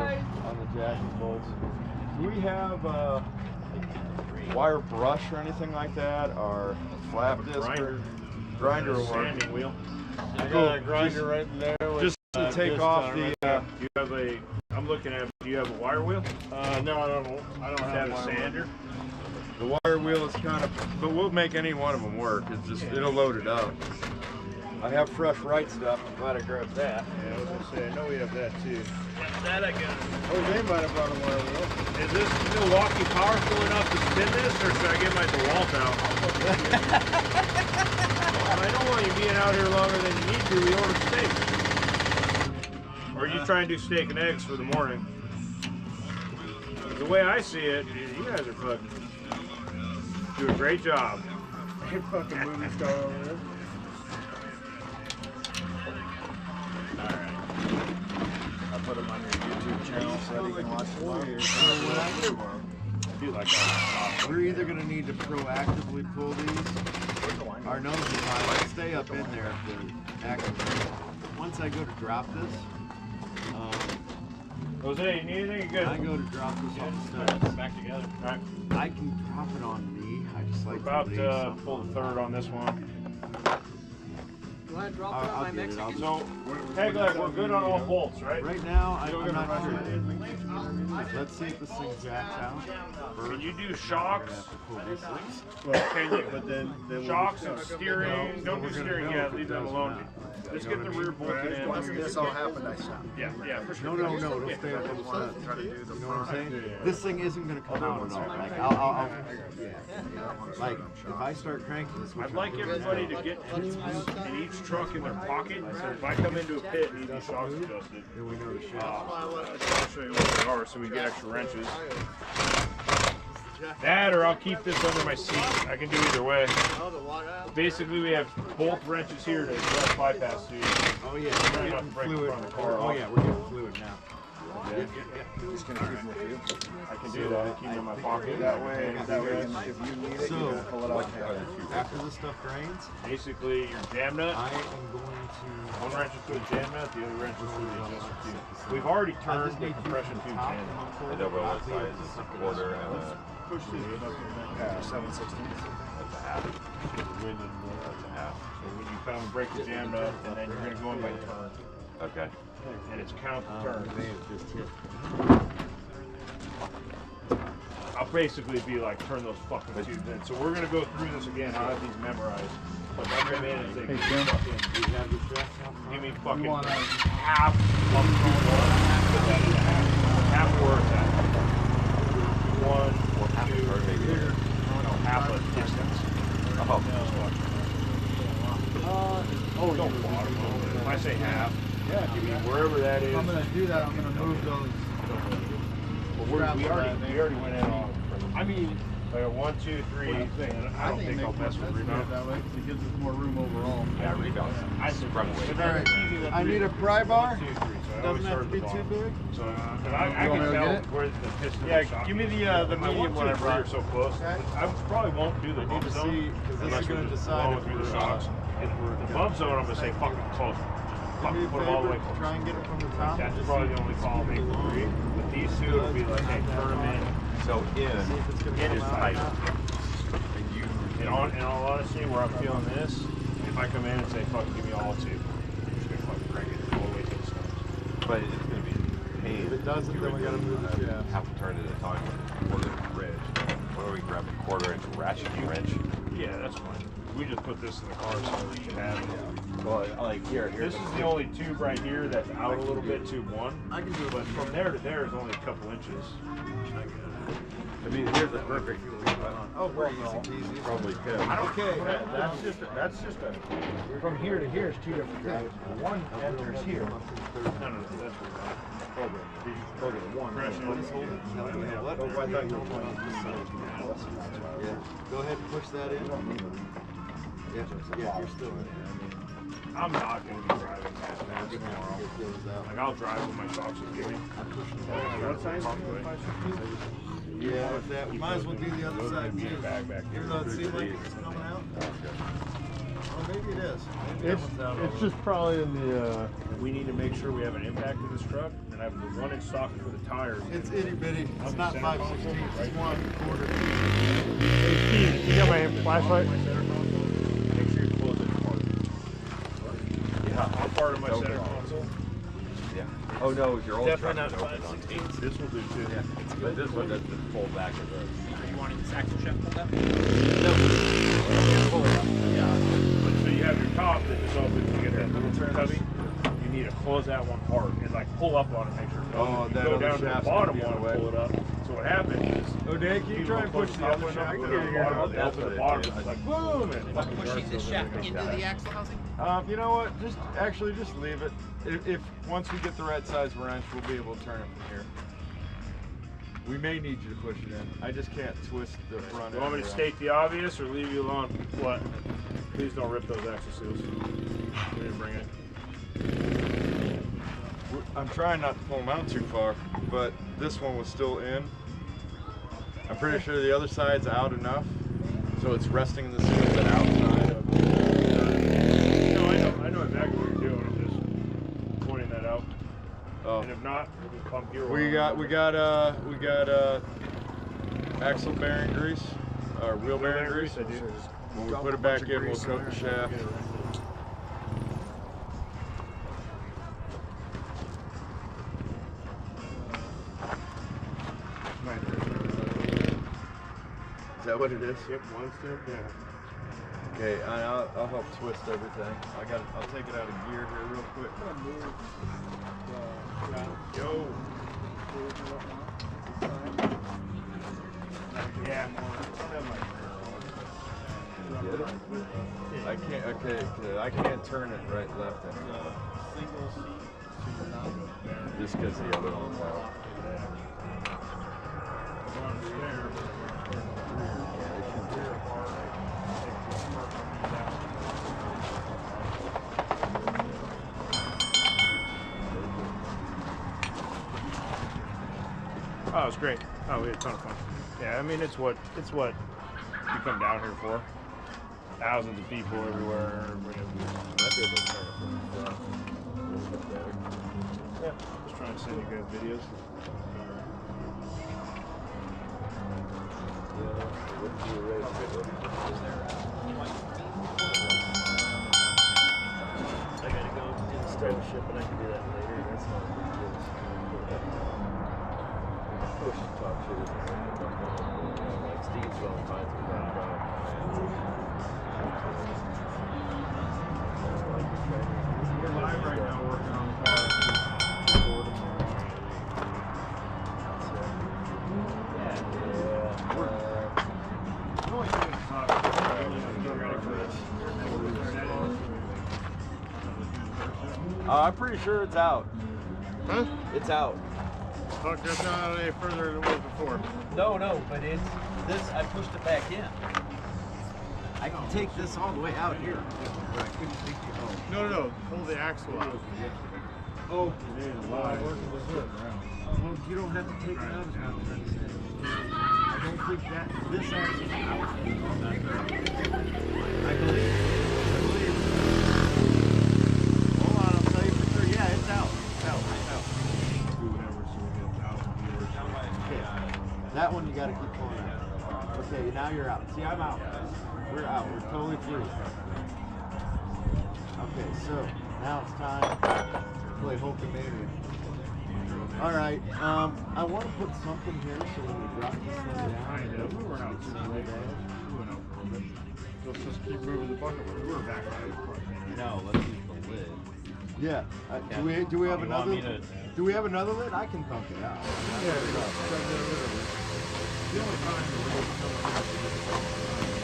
Speaker 2: on the jack and bolts. Do we have a wire brush or anything like that, or a flap disc? Grinder will work.
Speaker 1: Sanding wheel.
Speaker 6: I got a grinder right in there. With,
Speaker 2: Just to take off the.
Speaker 1: You have a. I'm looking at. Do you have a wire wheel?
Speaker 6: no, I don't
Speaker 1: Is
Speaker 6: have
Speaker 1: that a
Speaker 6: wire
Speaker 1: sander?
Speaker 2: The wire wheel is kind of, but we'll make any one of them work. It's just, it'll load it up. I have fresh right stuff. I'm glad I grabbed that.
Speaker 1: Yeah, I was gonna say. I know we have that too.
Speaker 2: That I got.
Speaker 6: Jose might have brought a wire wheel.
Speaker 1: Is this Milwaukee powerful enough to spin this, or should I get my DeWalt out? I don't want you being out here longer than you need to. We order steak. Or are you trying to do steak and eggs for the morning? The way I see it, you guys are fucking do a great job.
Speaker 6: Hey, fucking movie star over there.
Speaker 2: Alright. I'll put them on your YouTube channel so that you can watch them.
Speaker 1: Do like that.
Speaker 2: We're either going to need to proactively pull these. Our nose is high. Let's stay up in there if the active. Once I go to drop this,
Speaker 1: Jose, you need anything? Good.
Speaker 2: I go to drop this on the studs.
Speaker 1: Back together. All right.
Speaker 2: I can drop it on me. I just
Speaker 1: We're
Speaker 2: like
Speaker 1: about
Speaker 2: to
Speaker 1: to pull the third on this one.
Speaker 7: Do I drop it on my
Speaker 2: I'll get it.
Speaker 7: Mexican?
Speaker 1: So, Pegleg, we're good on all bolts, right?
Speaker 2: Right now, I'm not sure. Let's see if this thing jacks out.
Speaker 1: Can you do shocks?
Speaker 6: Well, can you? But then
Speaker 1: Shocks and steering. Don't do steering yet. Leave them alone. Let's get the rear bolted in.
Speaker 6: Once this all happened, I stopped.
Speaker 1: Yeah, for sure.
Speaker 2: No, it'll stay up on the studs. You know what I'm saying? This thing isn't going to come out at all. Like, I'll like, if I start cranking this,
Speaker 1: I'd like everybody to get tools in each truck in their pocket. So if I come into a pit and need these shocks adjusted,
Speaker 2: we know the shit.
Speaker 1: I'll show you what they are so we get extra wrenches. That or I'll keep this under my seat. I can do either way. Basically, we have both wrenches here to adjust bypass to.
Speaker 2: Oh yeah,
Speaker 1: Try
Speaker 2: we're
Speaker 1: not
Speaker 2: getting
Speaker 1: to break the
Speaker 2: fluid.
Speaker 1: front of the car
Speaker 2: Oh
Speaker 1: off.
Speaker 2: yeah, we're getting fluid now.
Speaker 6: Just gonna keep them with you.
Speaker 1: I can do that. Keep them in my pocket.
Speaker 6: That way, if you need it, you
Speaker 2: So,
Speaker 6: can pull it out.
Speaker 2: after this stuff drains,
Speaker 1: Basically, your jam nut.
Speaker 2: I am going to.
Speaker 1: One wrench is to a jam nut, the other wrench is to the adjuster tube. We've already turned the compression tube channel.
Speaker 4: I don't know what size is a quarter and a
Speaker 6: Push this up and 7/16.
Speaker 1: That's a half. Wind and that's a half. So when you come break the jam nut, and then you're going to go in by turn.
Speaker 4: okay.
Speaker 1: And it's count the turns.
Speaker 2: Just hit.
Speaker 1: I'll basically be like, turn those fucking tubes in. So we're going to go through this again. I'll have these memorized. But my command is they give me fucking half of put that in half where it's at. One, two, half a distance. Oh, don't bottom over. If I say half, give me wherever that is.
Speaker 6: I'm gonna do that. I'm gonna move those.
Speaker 1: Well, we already went in on. I mean, like a 1, 2, 3 thing. I don't think I'll mess with rebound.
Speaker 6: That way, it gives us more room overall.
Speaker 5: Yeah, rebounds. I scrub away.
Speaker 2: Alright, I need a pry bar.
Speaker 1: 1, 2, 3. So I
Speaker 2: Doesn't
Speaker 1: always
Speaker 2: have
Speaker 1: start
Speaker 2: to
Speaker 1: at
Speaker 2: be
Speaker 1: the
Speaker 2: too
Speaker 1: bottom.
Speaker 2: big.
Speaker 1: So I
Speaker 6: You
Speaker 1: can
Speaker 6: want me to
Speaker 1: tell
Speaker 6: get it?
Speaker 1: where the piston
Speaker 6: Yeah,
Speaker 1: is shot.
Speaker 6: give me the
Speaker 1: My
Speaker 6: medium
Speaker 1: 1, 2,
Speaker 6: one I
Speaker 1: 3
Speaker 6: brought.
Speaker 1: are so close. I probably won't do the
Speaker 2: I need
Speaker 1: bump
Speaker 2: to
Speaker 1: zone
Speaker 2: see, 'cause this
Speaker 1: unless
Speaker 2: is
Speaker 1: we're
Speaker 2: gonna
Speaker 1: just
Speaker 2: decide
Speaker 1: blowing
Speaker 2: if
Speaker 1: through the
Speaker 2: we're
Speaker 1: shocks. The bump zone, I'm gonna say fucking close.
Speaker 2: Do me a
Speaker 1: Put them all the way
Speaker 2: favor,
Speaker 1: close.
Speaker 2: try and get it from the top.
Speaker 1: That's
Speaker 2: Just
Speaker 1: probably
Speaker 2: see
Speaker 1: the only
Speaker 2: if
Speaker 1: call I'll
Speaker 2: it's
Speaker 1: make
Speaker 2: gonna
Speaker 1: for
Speaker 2: be
Speaker 1: three.
Speaker 2: long.
Speaker 1: With these two, it'll be like, hey, turn them in.
Speaker 5: So
Speaker 2: See if it's gonna
Speaker 5: in
Speaker 2: come
Speaker 5: is
Speaker 2: out or
Speaker 5: tight.
Speaker 2: not.
Speaker 5: And you,
Speaker 1: In all honesty, where I'm feeling this, if I come in and say, fuck, give me all two, I'm just gonna fucking crank it all the way to the stones.
Speaker 5: but it's gonna be a pain.
Speaker 2: If it doesn't, then we gotta move the shaft.
Speaker 5: Half a turn at a time with a quarter-inch wrench. What do we grab a quarter-inch ratcheting wrench?
Speaker 1: Yeah, that's fine. We just put this in the car so we can have it.
Speaker 5: Well, like here.
Speaker 1: This is the only tube right here that's out a little bit, tube 1.
Speaker 2: I can do it.
Speaker 1: But from there to there is only a couple inches.
Speaker 5: I mean, here's a perfect.
Speaker 2: Oh, we're easy peasy.
Speaker 5: Probably could.
Speaker 2: Okay.
Speaker 6: That's just a, from here to here is 2 different drives. One enters here.
Speaker 1: No, that's
Speaker 6: One.
Speaker 1: fresh in.
Speaker 2: What?
Speaker 6: Oh, I thought you were playing.
Speaker 2: Yeah. Go ahead and push that in. Yeah, you're still in.
Speaker 1: I'm not gonna be driving that fast
Speaker 2: Get
Speaker 1: tomorrow.
Speaker 2: those out.
Speaker 1: Like I'll drive what my shocks will give me.
Speaker 6: What size?
Speaker 2: Yeah, if that, we might as well do the other side too.
Speaker 1: Back
Speaker 2: Even though it seems like it's coming out. Well, maybe it is. Maybe that one's out
Speaker 8: It's
Speaker 2: already.
Speaker 8: just probably in the,
Speaker 1: We need to make sure we have an impact in this truck, and I have the 1-inch socket for the tires.
Speaker 2: It's itty bitty. It's not 5/16. It's 1/4.
Speaker 8: hey Steve, you got my flashlight?
Speaker 1: Make sure you close it apart.
Speaker 5: Yeah.
Speaker 1: I'm part of my center console.
Speaker 5: Yeah. Oh no, your old
Speaker 2: Definitely
Speaker 5: truck
Speaker 2: not
Speaker 5: is open on
Speaker 2: 5/16.
Speaker 1: This will do too.
Speaker 5: Yeah. But this one doesn't pull back as a.
Speaker 3: Are you wanting this axle shaft pulled out?
Speaker 1: So you have your top that just opens to get that little cubby. You need to close that one hard and like pull up on it, make sure it goes.
Speaker 2: Oh,
Speaker 1: You
Speaker 2: that
Speaker 1: go
Speaker 2: other
Speaker 1: down to the
Speaker 2: shaft's
Speaker 1: bottom
Speaker 2: gonna
Speaker 1: one
Speaker 2: be
Speaker 1: and
Speaker 2: in the
Speaker 1: pull it up. So what happens is
Speaker 2: Oh, Dan, can you try and push the other
Speaker 1: one
Speaker 2: shaft?
Speaker 1: up, the bottom, they open the bottom, it's like boom, and it fucking
Speaker 3: Pushing
Speaker 1: darts
Speaker 3: this
Speaker 1: over
Speaker 3: shaft
Speaker 1: there.
Speaker 3: into the axle housing?
Speaker 2: You know what? Just leave it. If once we get the right size wrench, we'll be able to turn it from here. We may need you to push it in. I just can't twist the front
Speaker 1: You want me to
Speaker 2: end
Speaker 1: state the obvious or leave you alone? What? Please don't rip those axle seals. We didn't bring it.
Speaker 2: around. I'm trying not to pull them out too far, but this one was still in. I'm pretty sure the other side's out enough, so it's resting in the seal but outside of.
Speaker 1: No, I know exactly what you're doing. I'm just pointing that out.
Speaker 2: Oh.
Speaker 1: And if not, we'll just pump your
Speaker 2: We got axle bearing grease, or wheel bearing grease.
Speaker 1: I do.
Speaker 2: When we put it back in, we'll coat the shaft. Is that what it is?
Speaker 1: Yep, one step down.
Speaker 2: Okay, I'll help twist everything. I'll take it out of gear here real quick.
Speaker 1: Yo. Yeah,
Speaker 2: I can't. Okay, good. I can't turn it right, left, anymore. Just because the other one's out.
Speaker 1: Oh, it was great. Oh, we had a ton of fun. Yeah, I mean, it's what you come down here for. Thousands of people everywhere. Yeah, just trying to send you guys videos.
Speaker 2: I gotta go do the start ship, but I can do that later. That's not a big deal. Push the top shit. Like Steve's well finds me that
Speaker 1: We're live right now working on the car.
Speaker 2: I'm pretty sure it's out. Huh? It's out.
Speaker 8: Fuck, that's not any further than it was before.
Speaker 2: No, but it's this. I pushed it back in. I can take this all the way out here, but I couldn't take it home.
Speaker 8: No. Pull the axle out.
Speaker 2: Oh,
Speaker 8: Well,
Speaker 2: you don't have to take it out. Is what I'm trying to say. I don't think that this axle is out. I believe. Hold on, I'll tell you for sure. Yeah, it's out. It's out.
Speaker 1: Do whatever so we get 1,000 viewers.
Speaker 2: Okay. That one you got to keep pulling out. Okay, now you're out. See, I'm out. We're out. We're totally free. Okay, so now it's time to play Hulkamania. All right. I want to put something here so when we drop this thing down,
Speaker 1: We were out too late. We went out for a little bit.
Speaker 8: Let's just keep moving the bucket.
Speaker 1: We were back right.
Speaker 3: No, let's use the lid.
Speaker 2: yeah. Do we have
Speaker 3: You want
Speaker 2: another?
Speaker 3: me to-
Speaker 2: Do we have another lid? I can pump it out.
Speaker 8: Yeah,
Speaker 1: The only time the road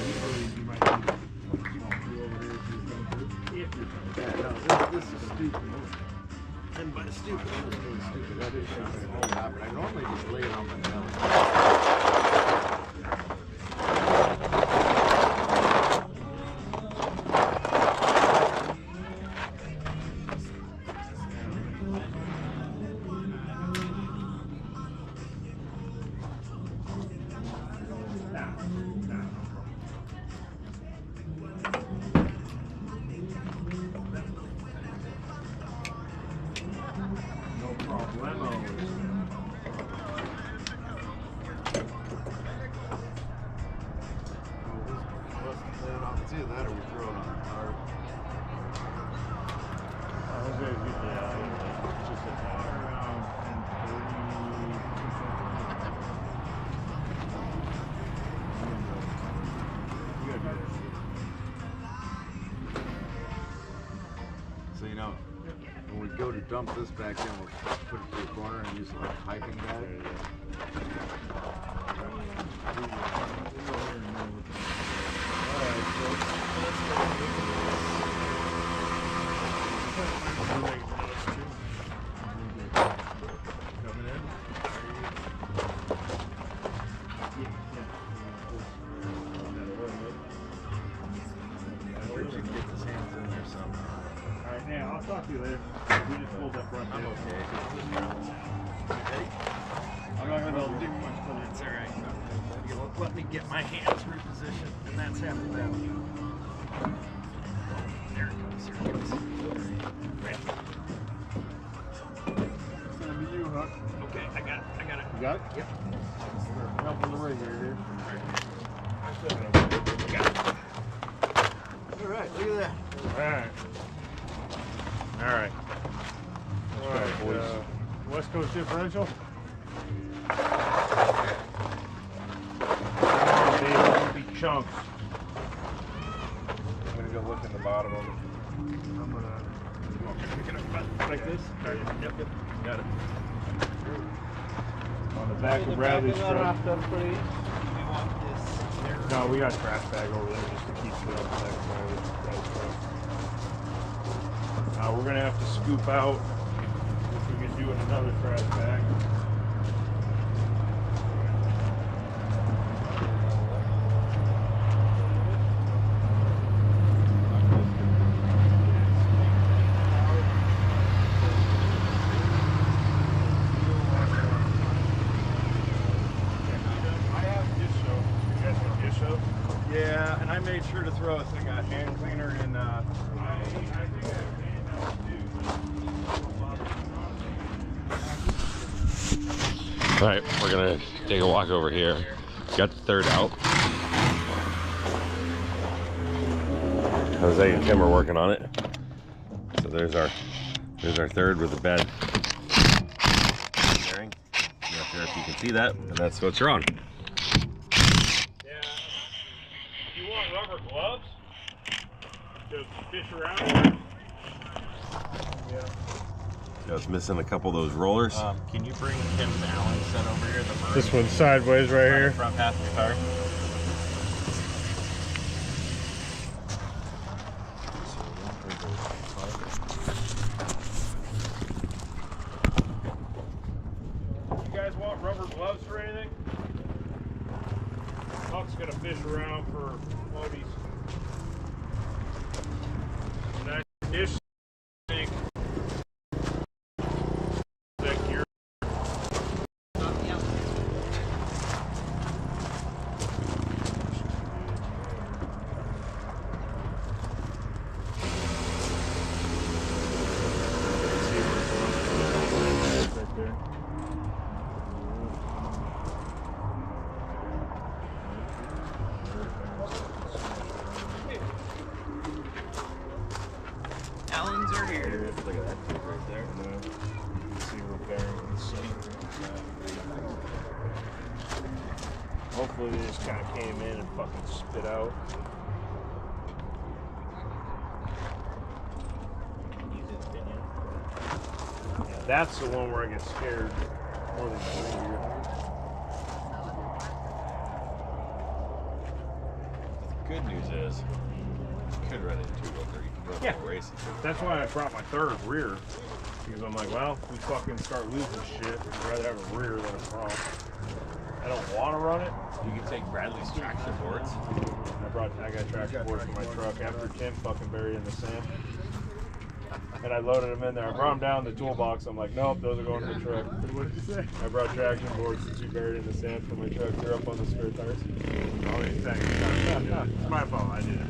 Speaker 1: usually you might need a small crew over here if you're going to. If you're coming.
Speaker 2: Yeah, no, this is stupid. And by stupid, it's really stupid. That is something to hold out, but I normally just lay it on my belly.
Speaker 1: No problemo.
Speaker 2: It's either that or we throw it on the tarp.
Speaker 1: Just a around 10:30. You gotta do this.
Speaker 2: So you know, when we go to dump this back in, we'll put it to the corner and use it like a piping bag. Richard gets his hands in there somehow.
Speaker 1: All right, now I'll talk to you later. We just pulled that front
Speaker 2: I'm
Speaker 1: tail.
Speaker 2: okay.
Speaker 1: I'm not gonna be able to do much for you.
Speaker 2: That's all right. You won't let me get my hands repositioned, and that's half the battle. There it comes. There it goes. Right.
Speaker 8: It's gonna be you, Huck.
Speaker 2: Okay, I got it.
Speaker 8: You got it?
Speaker 2: Yep.
Speaker 8: Help in the ring here.
Speaker 2: All right, look at that.
Speaker 8: Alright.
Speaker 1: Alright.
Speaker 8: Alright,
Speaker 1: boys.
Speaker 8: West Coast differential.
Speaker 1: Big chunks.
Speaker 6: I'm gonna go look in the bottom of it.
Speaker 8: I'm gonna
Speaker 1: Pick it up like this.
Speaker 2: Yep. Got it.
Speaker 1: On the back of Bradley's truck.
Speaker 3: We want this there.
Speaker 1: No, we got a trash bag over there just to keep it on the back of Bradley's truck. We're gonna have to scoop out if we can do in another trash bag.
Speaker 6: Yeah, and I made sure to throw a thing of hand cleaner in.
Speaker 4: All right, we're gonna take a walk over here. Got the third out. Jose and Tim are working on it. So there's our third with the bed bearing. I'm not sure if you can see that, and that's what you're on.
Speaker 1: Yeah. You want rubber gloves to fish around? Yeah.
Speaker 4: So it's missing a couple of those rollers.
Speaker 3: Can you bring Tim's Allen set over here? The Murray,
Speaker 8: This one's sideways right here.
Speaker 3: front passenger car.
Speaker 1: gloves for anything? Huck's gonna fish around for floaties. Nice dish sink. That gear.
Speaker 3: Yeah.
Speaker 1: Right there.
Speaker 3: Allens are here.
Speaker 6: Look at that tube right there.
Speaker 1: See what bearings. Hopefully they just kind of came in and fucking spit out. Yeah, that's the one where I get scared more than the reindeer.
Speaker 4: Good news is, you could run into it there. You can go
Speaker 1: Yeah.
Speaker 4: racing.
Speaker 1: That's why I brought my third rear. Because I'm like, well, if we fucking start losing shit, I'd rather have a rear than a front. I don't want to run it.
Speaker 4: You can take Bradley's traction boards.
Speaker 1: I got traction boards for my truck after Tim fucking buried in the sand. And I loaded them in there. I brought them down in the toolbox. I'm like, nope, those are going to the truck.
Speaker 8: What did you say?
Speaker 1: I brought traction boards since you buried in the sand for my truck. They're up on the spare tires. Oh, exactly. It's my fault. I did it.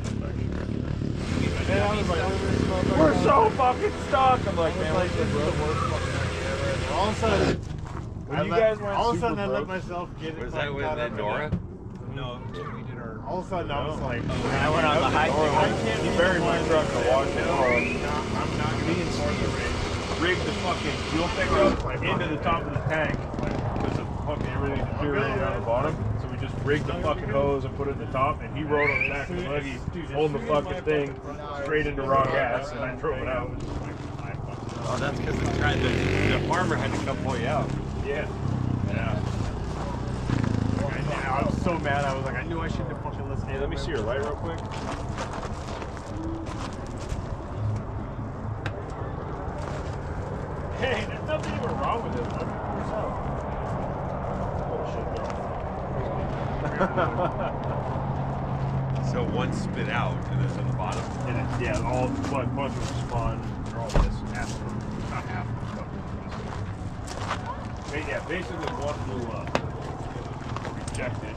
Speaker 8: And I was like,
Speaker 1: We're so fucking stuck. I'm like, man,
Speaker 8: like,
Speaker 1: this is the worst fucking idea ever.
Speaker 8: all of a sudden,
Speaker 1: When you guys went
Speaker 8: all of a sudden
Speaker 1: super
Speaker 8: I let
Speaker 1: broke,
Speaker 8: myself get it.
Speaker 4: Was
Speaker 8: like,
Speaker 4: that with
Speaker 8: caught up in
Speaker 4: Nora?
Speaker 8: it.
Speaker 3: No, we did our.
Speaker 8: All of a sudden I was like,
Speaker 3: I went on the high.
Speaker 1: He buried my truck in the water.
Speaker 8: I'm not
Speaker 1: Me and Steve rigged the fucking fuel pickup into the top of the tank because of fucking everything deteriorated on the bottom. So we just rigged the fucking hose and put it in the top, and he rode on the back of the buggy holding the fucking thing straight into raw gas, and I drove it out. It was just like, I fucking
Speaker 4: Oh, that's because the farmer had to come pull you out.
Speaker 1: yeah. Yeah.
Speaker 8: I was so mad. I was like, I knew I shouldn't have fucking listened.
Speaker 1: Hey, let me see your light real quick. Hey, there's nothing even wrong with it. Look at yourself.
Speaker 4: So one spit out and it's on the bottom.
Speaker 1: And it's, yeah, all like bunch of spun. They're all this half, not half of the stuff. Yeah, basically one blew up, rejected.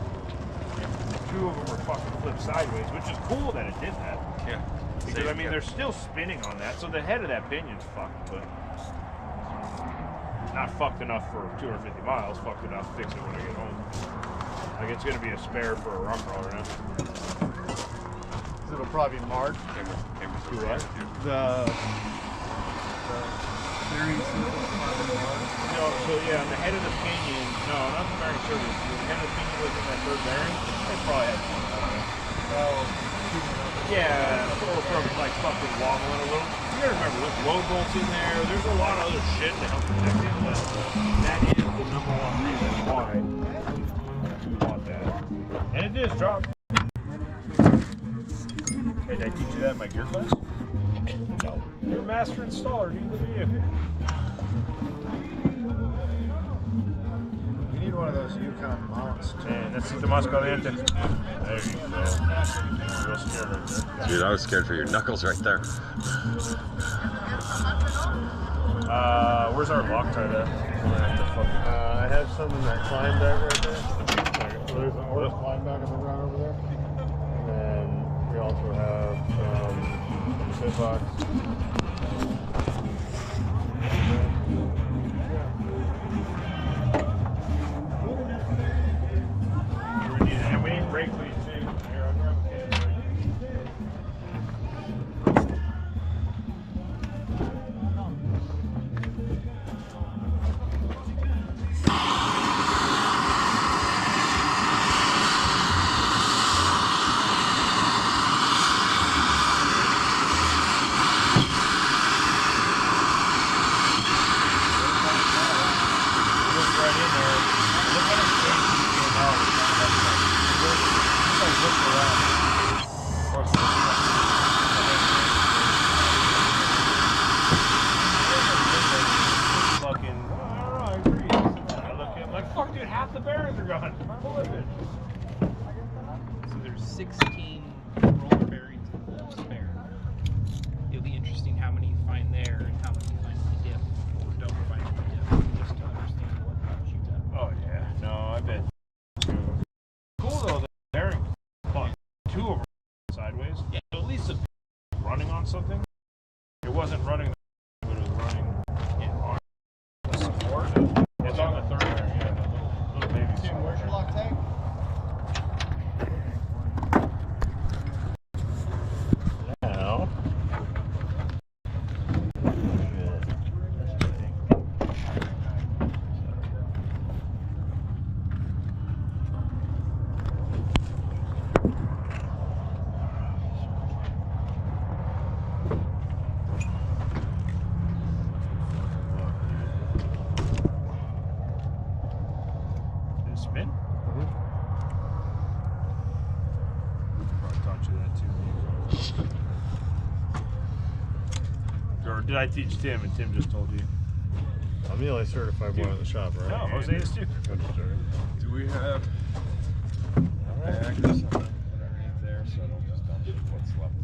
Speaker 1: And two of them were fucking flipped sideways, which is cool that it did that.
Speaker 4: Yeah.
Speaker 1: Because I mean, they're still spinning on that, so the head of that pinion's fucked, but not fucked enough for 250 miles. Fucked enough to fix it when I get home. Like it's gonna be a spare for a rum crawler now.
Speaker 8: It'll probably be March.
Speaker 4: Cameras
Speaker 1: Do what?
Speaker 8: The series.
Speaker 1: No, so yeah, the head of the pinion. No, not the bearing service. The head of the pinion was in that third bearing. It probably had something on it. Yeah, from like fucking wobbling a little. You gotta remember, there's low bolts in there. There's a lot of other shit to help protect it, but that is the number one reason why we want that. And it just dropped. Hey, did I teach you that in my gear class? No. You're a master installer, dude. Look at you.
Speaker 8: You need one of those Yukon mounts.
Speaker 1: And that's the más caliente. There you go. Real scared right there.
Speaker 4: Dude, I was scared for your knuckles right there.
Speaker 1: Where's our Loctite at?
Speaker 8: I have some in that climb bag right there. So there's an orange climb bag on the ground over there. And then we also have some sit box.
Speaker 1: And we need brake leads too. Here, I'll grab a can. are gone.
Speaker 3: So there's 16 roller bearings spare. It'll be interesting how many you find there and how many you find in the dip or don't find in the dip, just to understand what you got.
Speaker 1: Oh yeah. No, I bet. Cool though, the bearing. Well, 2 of them sideways. Yeah. At least it's running on something. It wasn't running, but it was running on the support. It's on the third bearing. Yeah, the little baby.
Speaker 2: Tim, where's your Loctite?
Speaker 8: Now.
Speaker 1: Did it spin? Probably taught you that too. Or did I teach Tim and Tim just told you?
Speaker 8: I'm the only certified one at the shop, right?
Speaker 1: No, Jose is too.
Speaker 6: Do we have bags underneath there so I don't just dump what's left?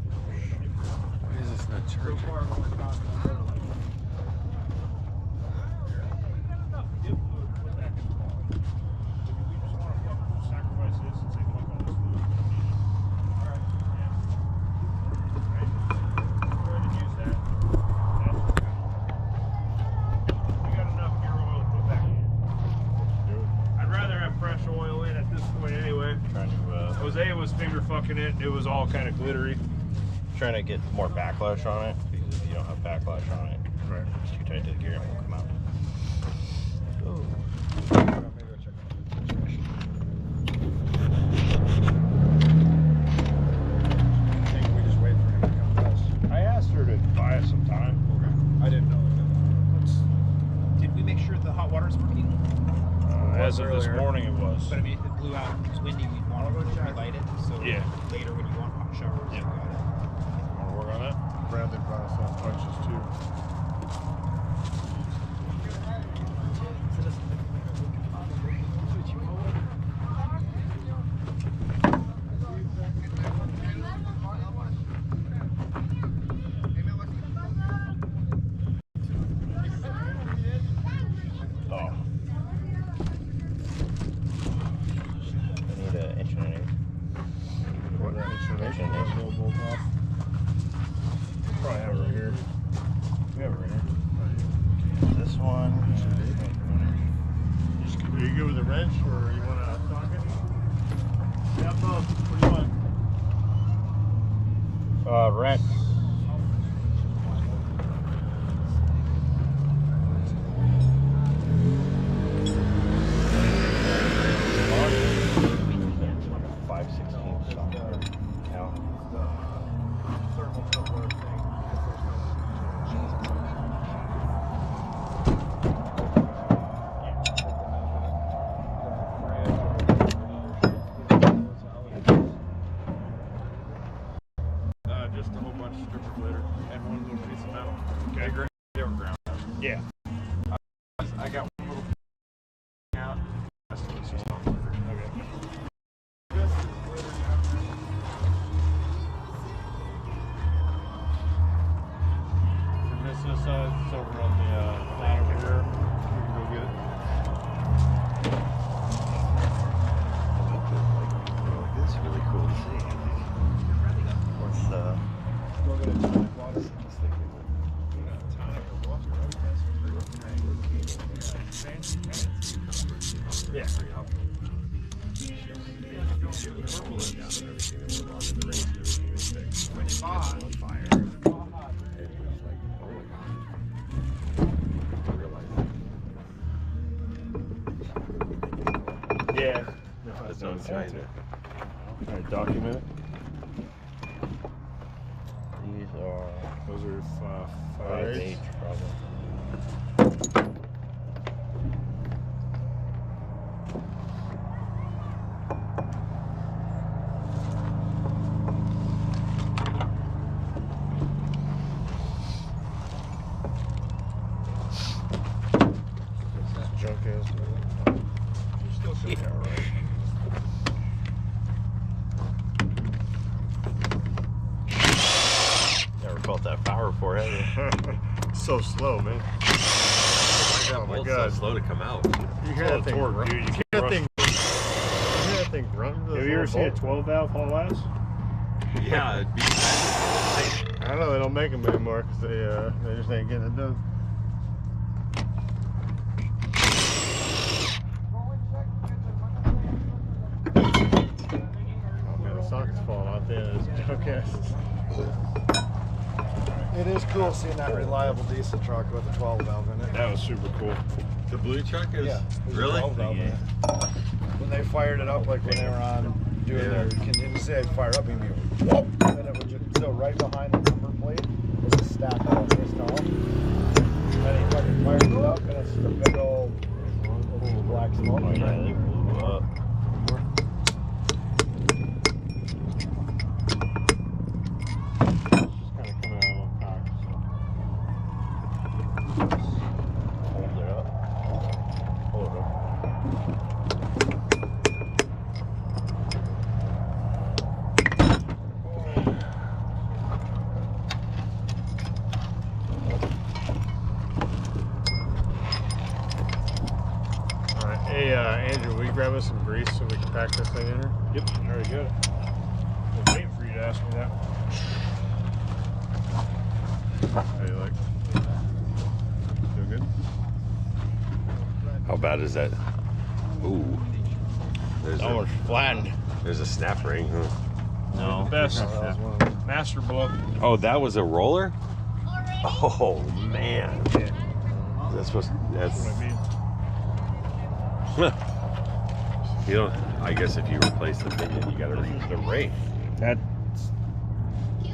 Speaker 6: Why is this not charging?
Speaker 1: Jose was finger fucking it. It was all kind of glittery.
Speaker 9: Trying to get more backlash on it, because if you don't have backlash on it,
Speaker 8: Right.
Speaker 9: it's too tight to the gear and it won't come out.
Speaker 6: We just wait for him to come to us.
Speaker 1: I asked her to buy us some time.
Speaker 6: I didn't know.
Speaker 3: Did we make sure the hot water's working?
Speaker 1: As of this morning, it was.
Speaker 3: But I mean, if it blew out, it's windy, we'd want to relight it. So
Speaker 1: Yeah.
Speaker 3: later when you want hot showers,
Speaker 1: Yeah.
Speaker 3: you got it.
Speaker 1: Want to work on that?
Speaker 8: Bradley brought us some punches too.
Speaker 9: Oh. I need an inch and an eighth.
Speaker 8: What that inch and
Speaker 9: Inch and an eighth.
Speaker 8: little bolt off. Probably have it right here. We have it right here.
Speaker 9: This one.
Speaker 8: Are you good with a wrench or you want to socket? Yeah, both. What do you want?
Speaker 9: Wrench.
Speaker 1: Just a whole bunch of strips of glitter and one little piece of metal. Okay. They were ground. Yeah. I got one little out. That's just all glitter. Okay.
Speaker 8: From this side, it's over on the line over here. We can go get it.
Speaker 9: This is really cool to see. What's the...
Speaker 1: Yeah. Yeah.
Speaker 8: That's what I'm trying to. Alright, document it.
Speaker 9: These are
Speaker 8: Those are
Speaker 9: 5H probably.
Speaker 8: Junk ass.
Speaker 6: You're still
Speaker 9: Never felt that power before, have you?
Speaker 8: So slow, man. Oh my god.
Speaker 4: So slow to come out.
Speaker 8: You hear that thing?
Speaker 1: Torque, dude. You can't
Speaker 8: that
Speaker 1: run.
Speaker 8: thing. You hear that thing grunting?
Speaker 1: Have you ever seen a 12 valve haul ass?
Speaker 4: Yeah, it'd be
Speaker 8: I don't know. They don't make them anymore because they just ain't getting it done. Oh man, the socket's falling off the end of this junk.
Speaker 6: It is cool seeing that reliable diesel truck with a 12 valve in it.
Speaker 1: That was super cool.
Speaker 4: The blue truck is
Speaker 6: there's a
Speaker 4: really.
Speaker 6: 12 valve in it. When they fired it up, like when they were on doing their contingency, I'd fire up and be whoop, and it would just so right behind the number plate is a stack of this tall. And he fucking fired it up, and it's just a big old black smoke.
Speaker 9: Oh yeah, they blew up.
Speaker 8: Kind of coming out of the cock.
Speaker 9: Hold it up. Hold it up.
Speaker 8: All right, hey Andrew, will you grab us some grease so we can pack this thing in here?
Speaker 1: Yep, I already got it. I was waiting for you to ask me that.
Speaker 8: How do you like? Feel good?
Speaker 4: How bad is that? Ooh. There's
Speaker 9: Almost flattened.
Speaker 4: there's a snap ring. Huh?
Speaker 9: No.
Speaker 1: The best.
Speaker 6: That was one of them.
Speaker 1: Master blow.
Speaker 4: Oh, that was a roller? Oh man. That's supposed
Speaker 1: That's what I mean.
Speaker 4: you don't I guess if you replace the pinion you gotta replace the ring.
Speaker 1: That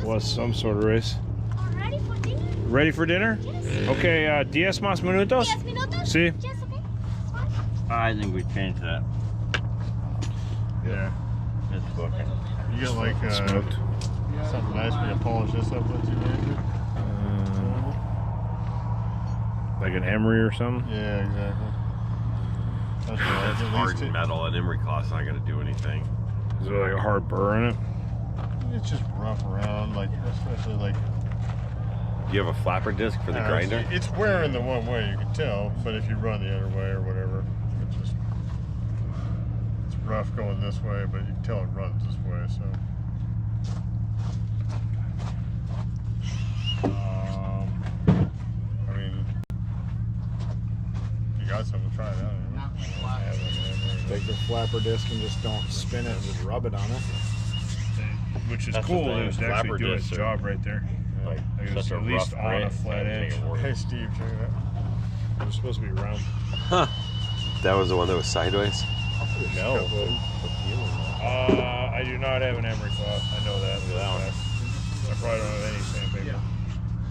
Speaker 1: was some sort of race.
Speaker 10: Ready for dinner?
Speaker 1: Ready for dinner?
Speaker 10: Yes.
Speaker 1: Okay, 10 más minutos.
Speaker 10: 10 minutos?
Speaker 1: Sí.
Speaker 10: Yes, okay. It's fine.
Speaker 9: I think we changed that.
Speaker 8: Yeah.
Speaker 9: It's booking.
Speaker 8: You got like
Speaker 1: Smoked.
Speaker 8: something nice for you to polish this up with, you Andrew?
Speaker 1: Like an emery or something?
Speaker 8: Yeah, exactly. That's right.
Speaker 4: That's
Speaker 8: At
Speaker 4: hard
Speaker 8: least
Speaker 4: metal and emery cloth's not gonna do anything.
Speaker 1: Is there like a hard burr in it?
Speaker 8: it's just rough around, like especially like.
Speaker 4: Do you have a flapper disc for the grinder?
Speaker 8: It's wearing the one way, you can tell, but if you run the other way or whatever, it's rough going this way, but you can tell it runs this way, so. I mean, you got something to try it out.
Speaker 6: Take the flapper disc and just don't spin it and just rub it on it.
Speaker 1: Which is
Speaker 9: That's the
Speaker 1: cool.
Speaker 9: thing,
Speaker 1: It was
Speaker 9: flapper
Speaker 1: actually doing its
Speaker 9: discs are-
Speaker 1: job right there.
Speaker 9: Like
Speaker 1: Like it was
Speaker 9: such a
Speaker 1: at least
Speaker 9: rough
Speaker 1: on a
Speaker 9: grit,
Speaker 1: flat
Speaker 9: can't
Speaker 1: edge.
Speaker 9: make it work.
Speaker 8: Hey Steve, check it out.
Speaker 1: It was supposed to be round.
Speaker 4: Huh. That was the one that was sideways?
Speaker 9: No.
Speaker 1: I do not have an emery cloth. I know that.
Speaker 9: Look at that one.
Speaker 1: I probably don't have any sandpaper.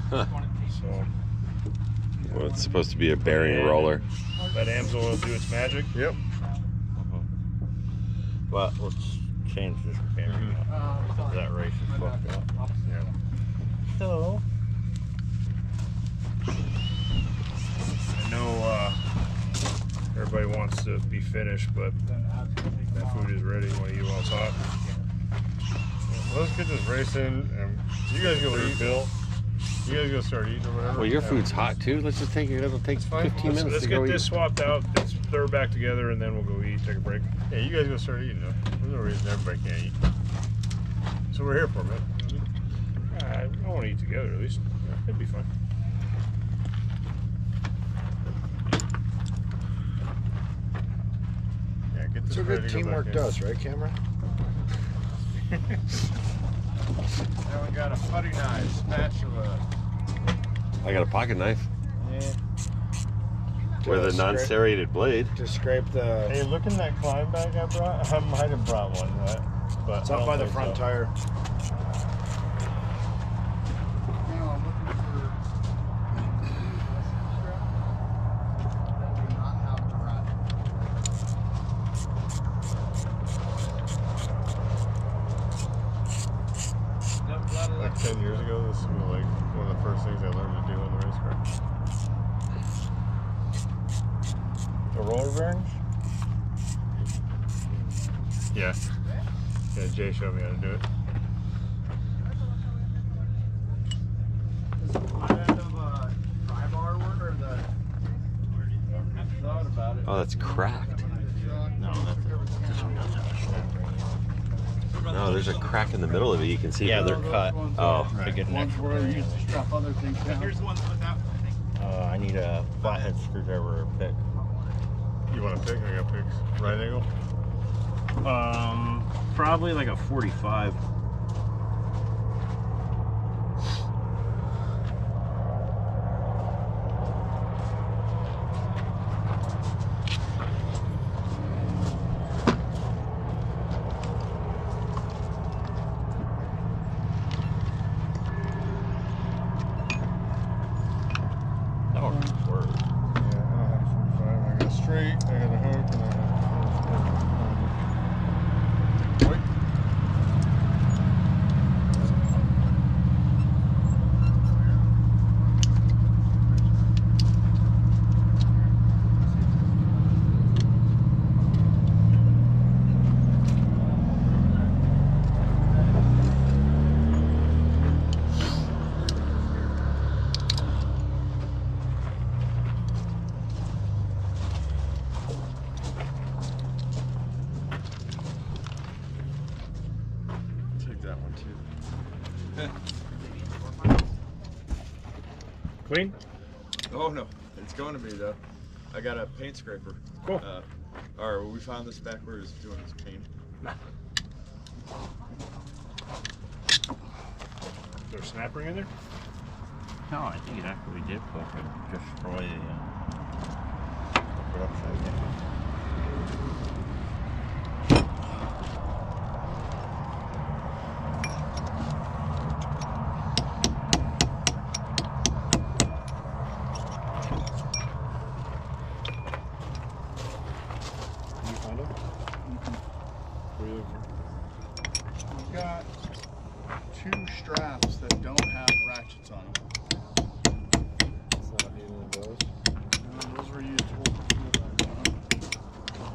Speaker 4: Huh.
Speaker 1: So
Speaker 4: Well, it's supposed to be a bearing roller.
Speaker 1: that Amsoil will do its magic.
Speaker 8: Yep.
Speaker 9: Well, let's change this bearing. Because that race is fucked up.
Speaker 8: Yeah.
Speaker 9: Hello.
Speaker 1: I know everybody wants to be finished, but that food is ready when you all talk.
Speaker 8: Well, let's get this race in, and you guys go eat.
Speaker 1: Bill.
Speaker 8: You guys go start eating or whatever.
Speaker 4: Well, your food's hot too. Let's just take it. It'll take 15 minutes
Speaker 1: Let's
Speaker 4: to
Speaker 1: get
Speaker 4: go
Speaker 1: this
Speaker 4: eat.
Speaker 1: swapped out. Let's throw it back together, and then we'll go eat. Take a break.
Speaker 8: Yeah, you guys go start eating. Though. There's no reason everybody can't eat. So we're here for, man.
Speaker 1: I want to eat together at least. Yeah, it'd be fun.
Speaker 8: Yeah, get this
Speaker 6: That's what
Speaker 8: ready
Speaker 6: good
Speaker 8: to go
Speaker 6: teamwork
Speaker 8: back in.
Speaker 6: does, right, Cameron?
Speaker 2: Now we got a putty knife, spatula.
Speaker 4: I got a pocket knife with a
Speaker 6: Scrape-
Speaker 4: non-serrated blade.
Speaker 6: To scrape the.
Speaker 8: Hey, look in that climb bag I brought. I might have brought one, right? But
Speaker 6: It's
Speaker 8: I
Speaker 6: up
Speaker 8: don't
Speaker 6: by the
Speaker 8: think
Speaker 6: front
Speaker 8: so.
Speaker 6: tire.
Speaker 8: Like 10 years ago, this was like one of the first things I learned to do on the racetrack. The roller bearings? Yes. Yeah, Jay showed me how to do it.
Speaker 2: Does the front end of a pry bar work or the? I thought about it.
Speaker 4: Oh, that's cracked.
Speaker 9: No, this one doesn't have a snap ring.
Speaker 4: No, there's a crack in the middle of it. You can see.
Speaker 9: Yeah,
Speaker 4: the-
Speaker 9: they're cut.
Speaker 4: Oh,
Speaker 9: To get an
Speaker 8: Ones
Speaker 9: extra
Speaker 8: where you
Speaker 9: bearing.
Speaker 8: used to strap other things down.
Speaker 3: Here's the ones without.
Speaker 9: I need a flathead screwdriver or pick.
Speaker 8: You want to pick? I got picks. Right angle?
Speaker 9: Probably like a 45. That one works.
Speaker 8: Yeah, I don't have 45. I got straight, I got a hook, and I got right.
Speaker 2: Take that one too.
Speaker 1: Clean?
Speaker 2: Oh no, it's going to be though. I got a paint scraper.
Speaker 1: Cool.
Speaker 2: Or we found this back where he was doing his paint.
Speaker 1: Is there a snap ring in there?
Speaker 9: No, I think it actually did fucking destroy the upside down.
Speaker 8: Can you find them? Where are you looking for?
Speaker 6: We've got 2 straps that don't have ratchets on them.
Speaker 8: It's not needed of those.
Speaker 6: Those were used to hold the fuel back on.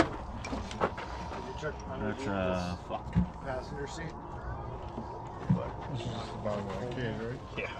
Speaker 6: Did you check underneath
Speaker 9: That's
Speaker 6: this passenger seat?
Speaker 8: This is just the bottom of the cage, right?
Speaker 9: Yeah.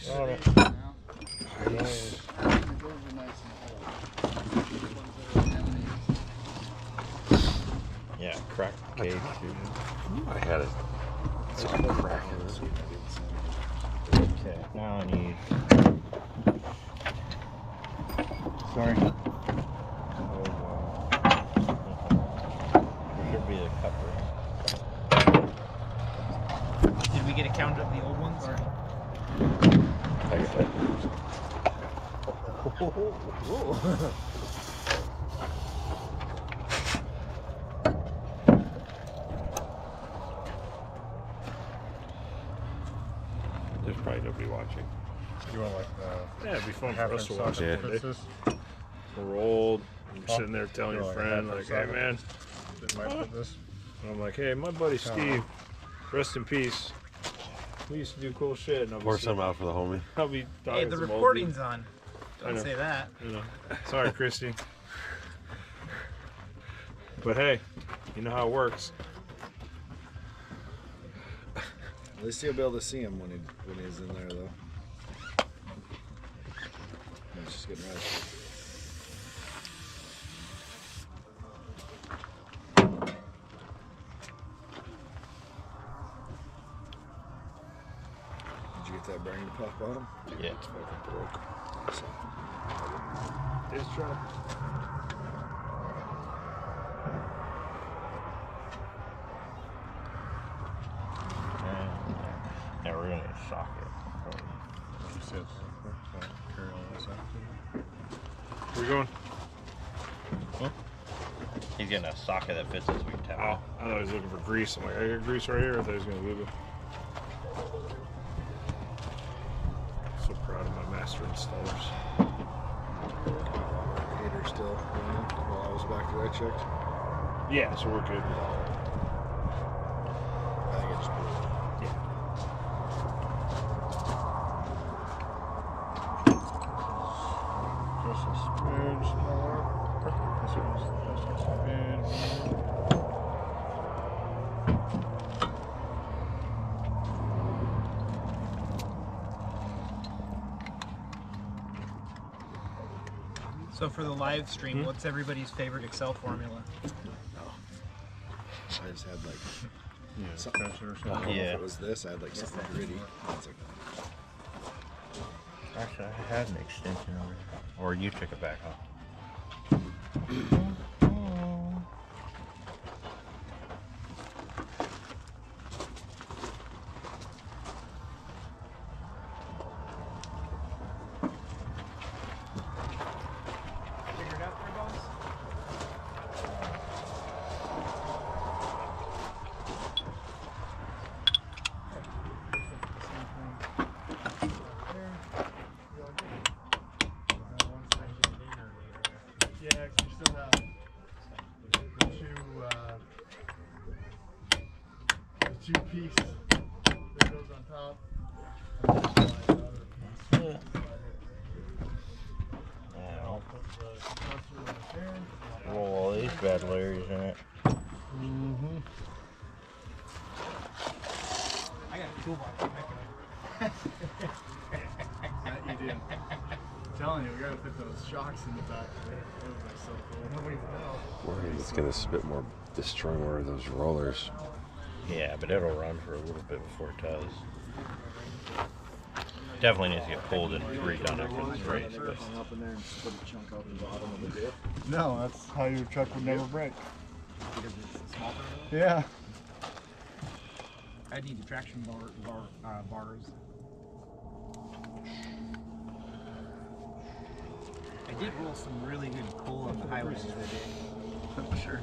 Speaker 8: Oh, no.
Speaker 6: Those are nice and whole. These ones that are laminated.
Speaker 9: Yeah, cracked cage too.
Speaker 4: I had it. It's a crack in it.
Speaker 9: Okay, now I need. Sorry. There should be a cover.
Speaker 3: Did we get a count of the old ones?
Speaker 4: I got it. There's probably nobody watching.
Speaker 8: You want like
Speaker 1: Yeah, it'd be fun for
Speaker 8: half
Speaker 1: us to
Speaker 8: inch
Speaker 1: watch.
Speaker 8: socket
Speaker 4: Yeah.
Speaker 8: fits this?
Speaker 1: We're old. You're
Speaker 8: Huh?
Speaker 1: sitting there telling
Speaker 8: You
Speaker 1: your
Speaker 8: know, like a
Speaker 1: friend,
Speaker 8: half
Speaker 1: like,
Speaker 8: inch
Speaker 1: hey,
Speaker 8: socket?
Speaker 1: man.
Speaker 8: It might fit this.
Speaker 1: And I'm like, hey, my buddy Steve, rest in peace. We used to do cool shit. And I'll be
Speaker 4: Pour
Speaker 1: sitting-
Speaker 4: some out for the homie.
Speaker 1: I'll be talking
Speaker 3: Hey,
Speaker 1: to
Speaker 3: the
Speaker 1: some old
Speaker 3: recording's on.
Speaker 1: I
Speaker 3: Don't
Speaker 1: know.
Speaker 3: say that.
Speaker 1: dude, you know. Sorry, Christy. But hey, you know how it works.
Speaker 6: At least you'll be able to see him when he's in there, though. He's just getting ready. bearing to puck bottom?
Speaker 9: Yeah.
Speaker 6: It's fucking broke. So,
Speaker 1: This truck.
Speaker 9: Yeah, we're gonna shock it.
Speaker 1: Where you going?
Speaker 9: He's getting a socket that fits his weak
Speaker 1: Oh,
Speaker 9: towel.
Speaker 1: I thought he was looking for grease. I'm like, I got grease right here. I thought he was gonna Google. So proud of my master installers.
Speaker 6: Hater still running while I was back there. I checked.
Speaker 1: Yeah, so we're good.
Speaker 6: I think it just blew.
Speaker 1: Just a smidge more. Just a smidge.
Speaker 3: So for the live stream, what's everybody's favorite Excel formula?
Speaker 6: I just had like
Speaker 1: Yeah,
Speaker 6: something.
Speaker 1: pressure or
Speaker 6: I
Speaker 1: something.
Speaker 6: don't know
Speaker 9: Yeah.
Speaker 6: if it was this. I had like something gritty. It's like,
Speaker 9: Actually, I had an extension over there. Or you took it back, huh?
Speaker 3: Figured out for boss?
Speaker 8: Yeah, 'cause you still have the two piece that goes on top.
Speaker 9: Yeah. Roll all these bad Larrys in it.
Speaker 3: I got a toolbox.
Speaker 8: That you did. I'm telling you, we gotta put those shocks in the back. That was like so cool. Nobody's know.
Speaker 4: Worried it's gonna spit more, destroy more of those rollers.
Speaker 9: Yeah, but it'll run for a little bit before it does. Definitely needs to get pulled and redone after this race. But
Speaker 6: hung up in there and split a chunk out the bottom of the dip.
Speaker 8: No, that's how your truck would never break.
Speaker 3: Because it's smaller.
Speaker 8: Yeah.
Speaker 3: I need the traction bars. I did roll some really good coal on the highway the other day.
Speaker 8: Sure.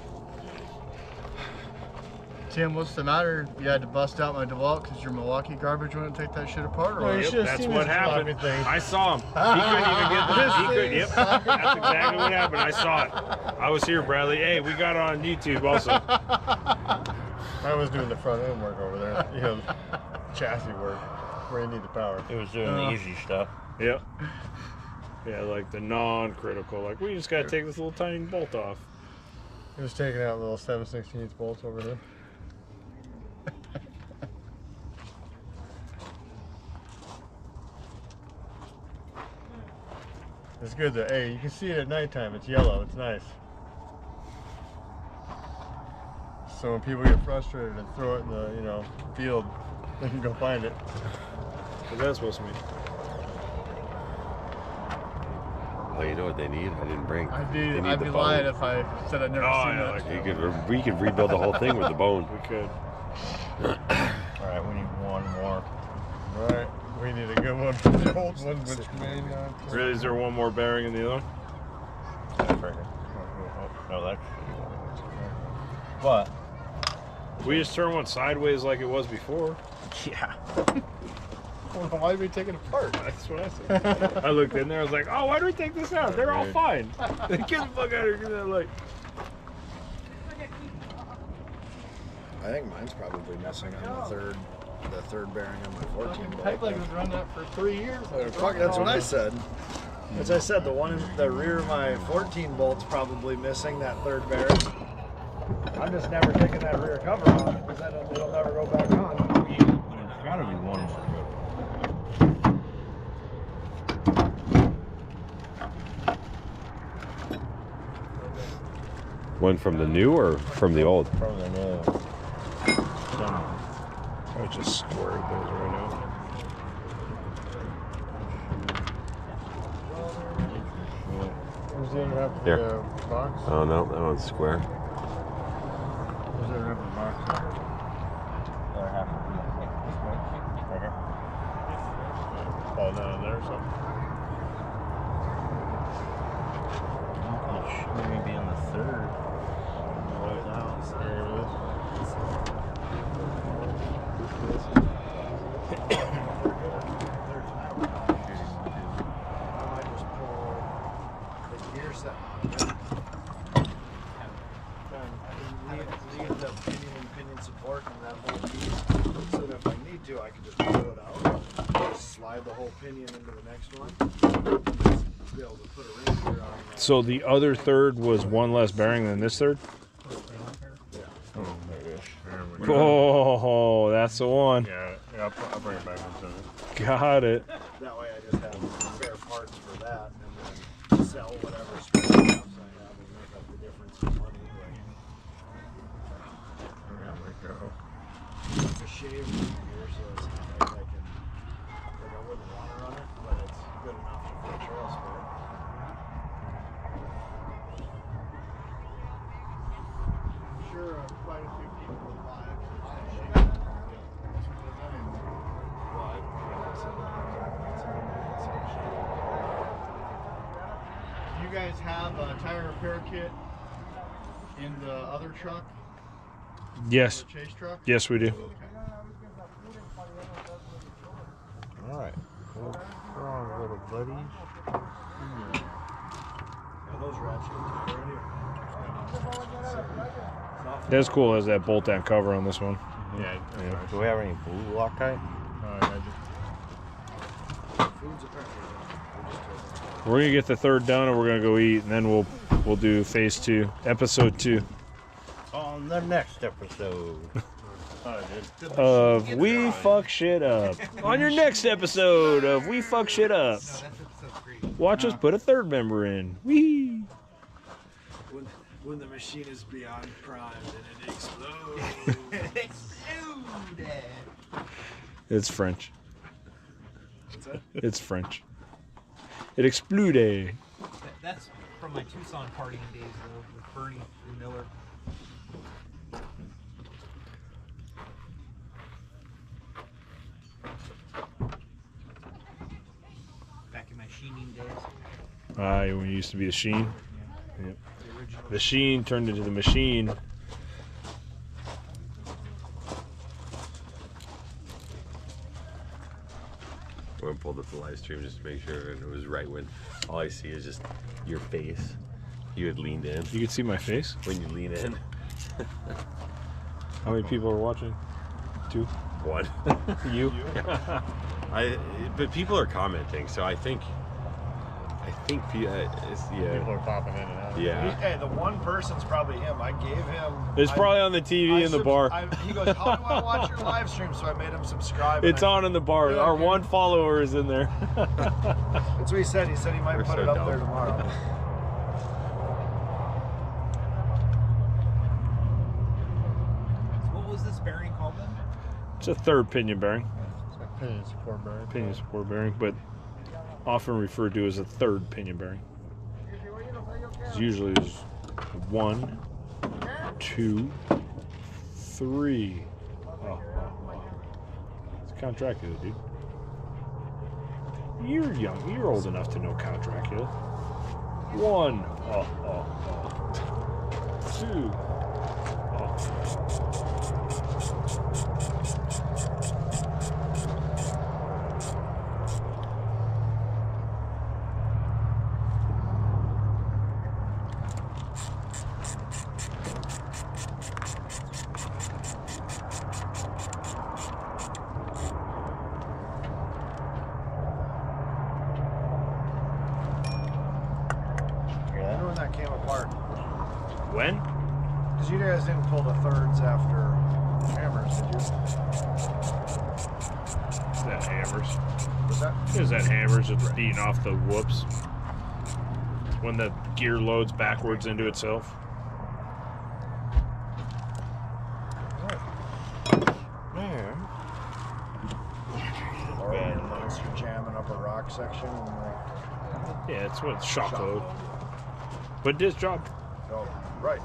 Speaker 8: Tim, what's the matter? You had to bust out my DeWalt because your Milwaukee garbage wouldn't take that shit apart, or
Speaker 6: Well, you
Speaker 8: what?
Speaker 6: should've
Speaker 1: That's
Speaker 6: seen
Speaker 1: what
Speaker 6: this
Speaker 1: happened.
Speaker 6: fucking thing.
Speaker 1: I saw him. He couldn't even get this. He could. Yep. That's exactly what happened. I saw it. I was here, Bradley. Hey, we got on YouTube also.
Speaker 8: I was doing the front end work over there. You know, chassis work where you need the power.
Speaker 9: it was doing the easy stuff.
Speaker 1: Yep. Yeah, like the non-critical. Like, we just gotta take this little tiny bolt off.
Speaker 8: It was taking out little 7/16 bolts over here. It's good though. Hey, you can see it at nighttime. It's yellow. It's nice. So when people get frustrated and throw it in the, field, they can go find it.
Speaker 1: What's that supposed to mean?
Speaker 4: Oh, you know what they need? I didn't bring.
Speaker 8: I'd
Speaker 4: They need
Speaker 8: be
Speaker 4: the
Speaker 8: lying
Speaker 4: bone.
Speaker 8: if I said I'd never
Speaker 1: Oh,
Speaker 8: seen
Speaker 1: yeah,
Speaker 8: that.
Speaker 1: like-
Speaker 4: We could rebuild the whole thing with the bone.
Speaker 1: We could.
Speaker 9: Alright, we need one more.
Speaker 8: Right. We need a good one for the old one, which may not.
Speaker 1: Really, is there one more bearing in the other one?
Speaker 9: That's right here. No, that's. But,
Speaker 1: We just turn one sideways like it was before.
Speaker 9: yeah.
Speaker 8: Why did we take it apart?
Speaker 1: That's what I said. I looked in there. I was like, "Oh, why do we take this out? They're all fine. Get the fuck out of here! Get that light."
Speaker 6: I think mine's probably missing on the third bearing on my 14 bolt.
Speaker 8: Pipeline was run that for 3 years.
Speaker 6: Fuck, that's what I said. As I said, the one in the rear of my 14 bolt's probably missing that third bearing. I'm just never taking that rear cover off because then it'll never go back on.
Speaker 9: There's gotta be one more.
Speaker 4: One from the new or from the old?
Speaker 9: From the new.
Speaker 1: I just squared those right now.
Speaker 8: Where's the other half of
Speaker 4: Here.
Speaker 8: the box?
Speaker 4: Oh no, that one's square.
Speaker 8: Where's the other half of the box?
Speaker 9: The other half would be this way. Right here.
Speaker 8: Fall down in there or something?
Speaker 9: It should maybe be on the third.
Speaker 8: Right now. There it is.
Speaker 6: I might just pull the gear set out of it. Leave the pinion support and that whole piece. So that if I need to, I can just pull it out. Just slide the whole pinion into the next one. Just be able to put a ring gear on that.
Speaker 1: So the other third was one less bearing than this third? Oh, that's the one.
Speaker 8: Yeah, I'll bring it back in a second.
Speaker 1: Got it.
Speaker 6: That way I just have spare parts for that and then sell whatever spare parts I have and make up the difference in money.
Speaker 8: There we go.
Speaker 6: It's a shave ring gear, so it's not like I wouldn't want to run it, but it's good enough for a trail spare. I'm sure quite a few people would buy it. You guys have a tire repair kit in the other truck?
Speaker 1: Yes.
Speaker 6: The chase truck?
Speaker 1: Yes, we do.
Speaker 8: All right. What's wrong, little buddies?
Speaker 6: Are those ratchets already?
Speaker 1: That's cool. Has that bolt down cover on this one.
Speaker 8: Yeah.
Speaker 9: Do we have any blue Loctite?
Speaker 6: Food's apparently
Speaker 1: We're gonna get the third done, and we're gonna go eat, and then we'll do phase 2, episode 2
Speaker 9: On the next episode.
Speaker 1: of We Fuck Shit Up. On your next episode of We Fuck Shit Up, watch us put a third member in. Whee!
Speaker 6: when the machine is beyond prime and it explodes.
Speaker 1: It's French.
Speaker 6: What's that?
Speaker 1: It's French. It exploded.
Speaker 3: That's from my Tucson partying days, though, with Bernie and Miller. Back in my sheening days.
Speaker 1: When you used to be the Sheen. Yep.
Speaker 3: The original.
Speaker 1: The Sheen turned into the machine.
Speaker 4: I pulled up the live stream just to make sure and it was right when all I see is just your face. You had leaned in.
Speaker 1: You can see my face.
Speaker 4: When you lean in.
Speaker 1: How many people are watching? 2?
Speaker 4: 1.
Speaker 1: You?
Speaker 4: But people are commenting, so I think
Speaker 8: People are popping in and out.
Speaker 4: Yeah.
Speaker 6: Hey, the one person's probably him. I gave him.
Speaker 1: It's probably on the TV in the bar.
Speaker 6: He goes, "How do I watch your live stream?" So I made him subscribe.
Speaker 1: It's on in the bar.
Speaker 6: Yeah,
Speaker 1: Our
Speaker 6: okay.
Speaker 1: one follower is in there.
Speaker 6: That's what he said. He said he might
Speaker 4: We're
Speaker 6: put
Speaker 4: so
Speaker 6: it up
Speaker 4: dumb.
Speaker 6: there tomorrow.
Speaker 3: What was this bearing called then?
Speaker 1: It's a third pinion bearing.
Speaker 8: Pinion support bearing.
Speaker 1: Pinion support bearing, but often referred to as a third pinion bearing. It's usually is 1, 2, 3. Oh. It's Count Dracula, dude. You're young. You're old enough to know Count Dracula. 1. 2.
Speaker 6: Remember when that came apart?
Speaker 1: When?
Speaker 6: Because you guys didn't pull the thirds after hammers, did you?
Speaker 1: That hammers.
Speaker 6: Was that?
Speaker 1: Is that hammers that's beating off the whoops? When the gear loads backwards into itself.
Speaker 6: Or when the monster jamming up a rock section and like.
Speaker 1: Yeah, it's what shock load. But disc dropped.
Speaker 6: Oh, right.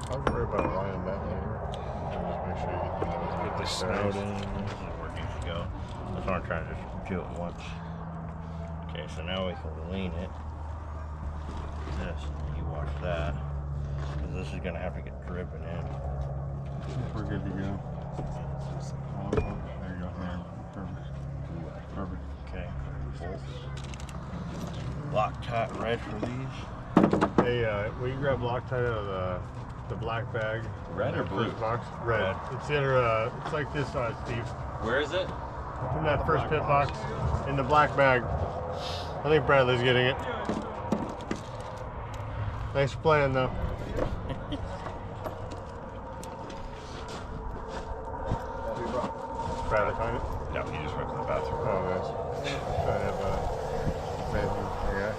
Speaker 8: I was worried about lining that later. Just make sure you get the
Speaker 1: snout
Speaker 8: in.
Speaker 9: This is where it needs to go. That's why I'm trying to just do it once. Okay, so now we can lean it. This, you watch that. Because this is going to have to get driven in.
Speaker 8: We're good to go. Oh, there you go. There. Perfect. Perfect.
Speaker 9: Okay, bolts. Loctite red for these.
Speaker 8: Hey, will you grab Loctite out of the black bag?
Speaker 9: Red or
Speaker 8: That
Speaker 9: blue?
Speaker 8: first box? Red.
Speaker 9: Red.
Speaker 8: It's the other, it's like this size, Steve.
Speaker 9: Where is it?
Speaker 8: In that first pit box. In the black bag. I think Bradley's getting it. Thanks for playing, though. Bradley find it?
Speaker 9: No, he just went to the bathroom.
Speaker 8: Oh, nice. I have a bathroom. Okay.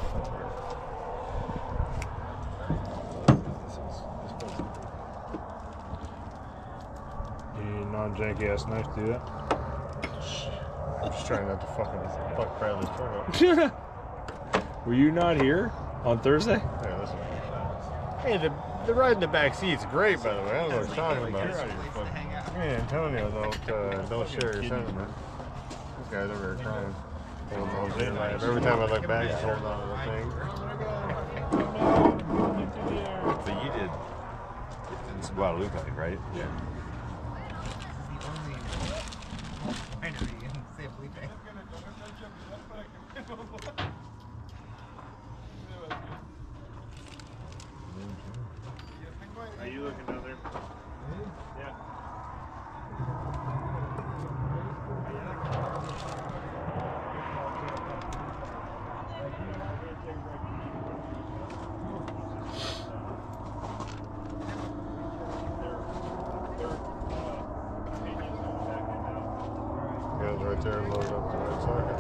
Speaker 1: You non-janky ass knife do that?
Speaker 8: I'm just trying not to fucking fuck Bradley's truck up.
Speaker 1: Were you not here on Thursday?
Speaker 8: Hey, listen. Hey, the ride in the back seat's great, by the way. I don't know what you're talking about. Me and Antonio don't share your sentiment. This guy's over here crying. Every time I look back, he's holding on to the thing.
Speaker 9: But you did. It's Guadalupe, right? Yeah.
Speaker 3: I know you didn't say Felipe.
Speaker 1: Are you looking down there? Yeah.
Speaker 8: Goes right there, loaded up the right socket.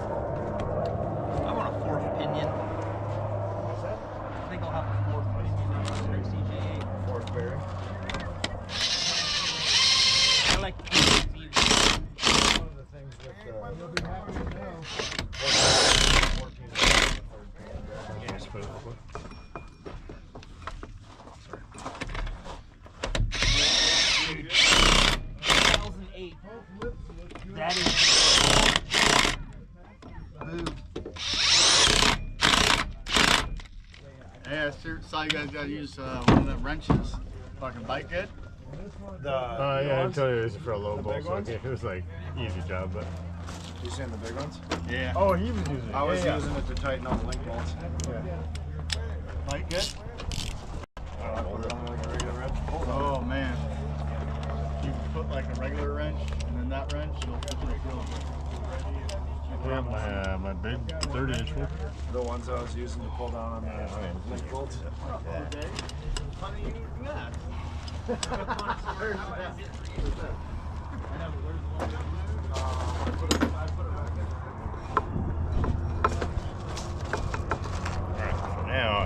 Speaker 3: I want a fourth opinion.
Speaker 1: What's that?
Speaker 3: I think I'll have a fourth opinion on this CJ8.
Speaker 6: Fourth bearing.
Speaker 3: I like to keep it even.
Speaker 6: One of the things with
Speaker 7: You'll be happy to know.
Speaker 6: 14 the third bearing.
Speaker 1: Yeah, just put it real quick.
Speaker 3: Dude, 2008. That is. Boo.
Speaker 2: Hey, I saw you guys got to use one of the wrenches. Fucking bite good?
Speaker 8: Yeah, Antonio used it for a low ball, so it was like easy job, but.
Speaker 6: You saying the big ones?
Speaker 2: Yeah.
Speaker 8: Oh, he was using it.
Speaker 6: I was
Speaker 8: Yeah,
Speaker 6: using it to tighten all the link bolts.
Speaker 2: Bite good?
Speaker 6: Hold it on like a regular wrench.
Speaker 2: Oh, man. You can put like a regular wrench and then that wrench, it'll feel
Speaker 8: Yeah, my big 30-inch one.
Speaker 6: The ones I was using to pull down on the link bolts.
Speaker 9: Alright, so now I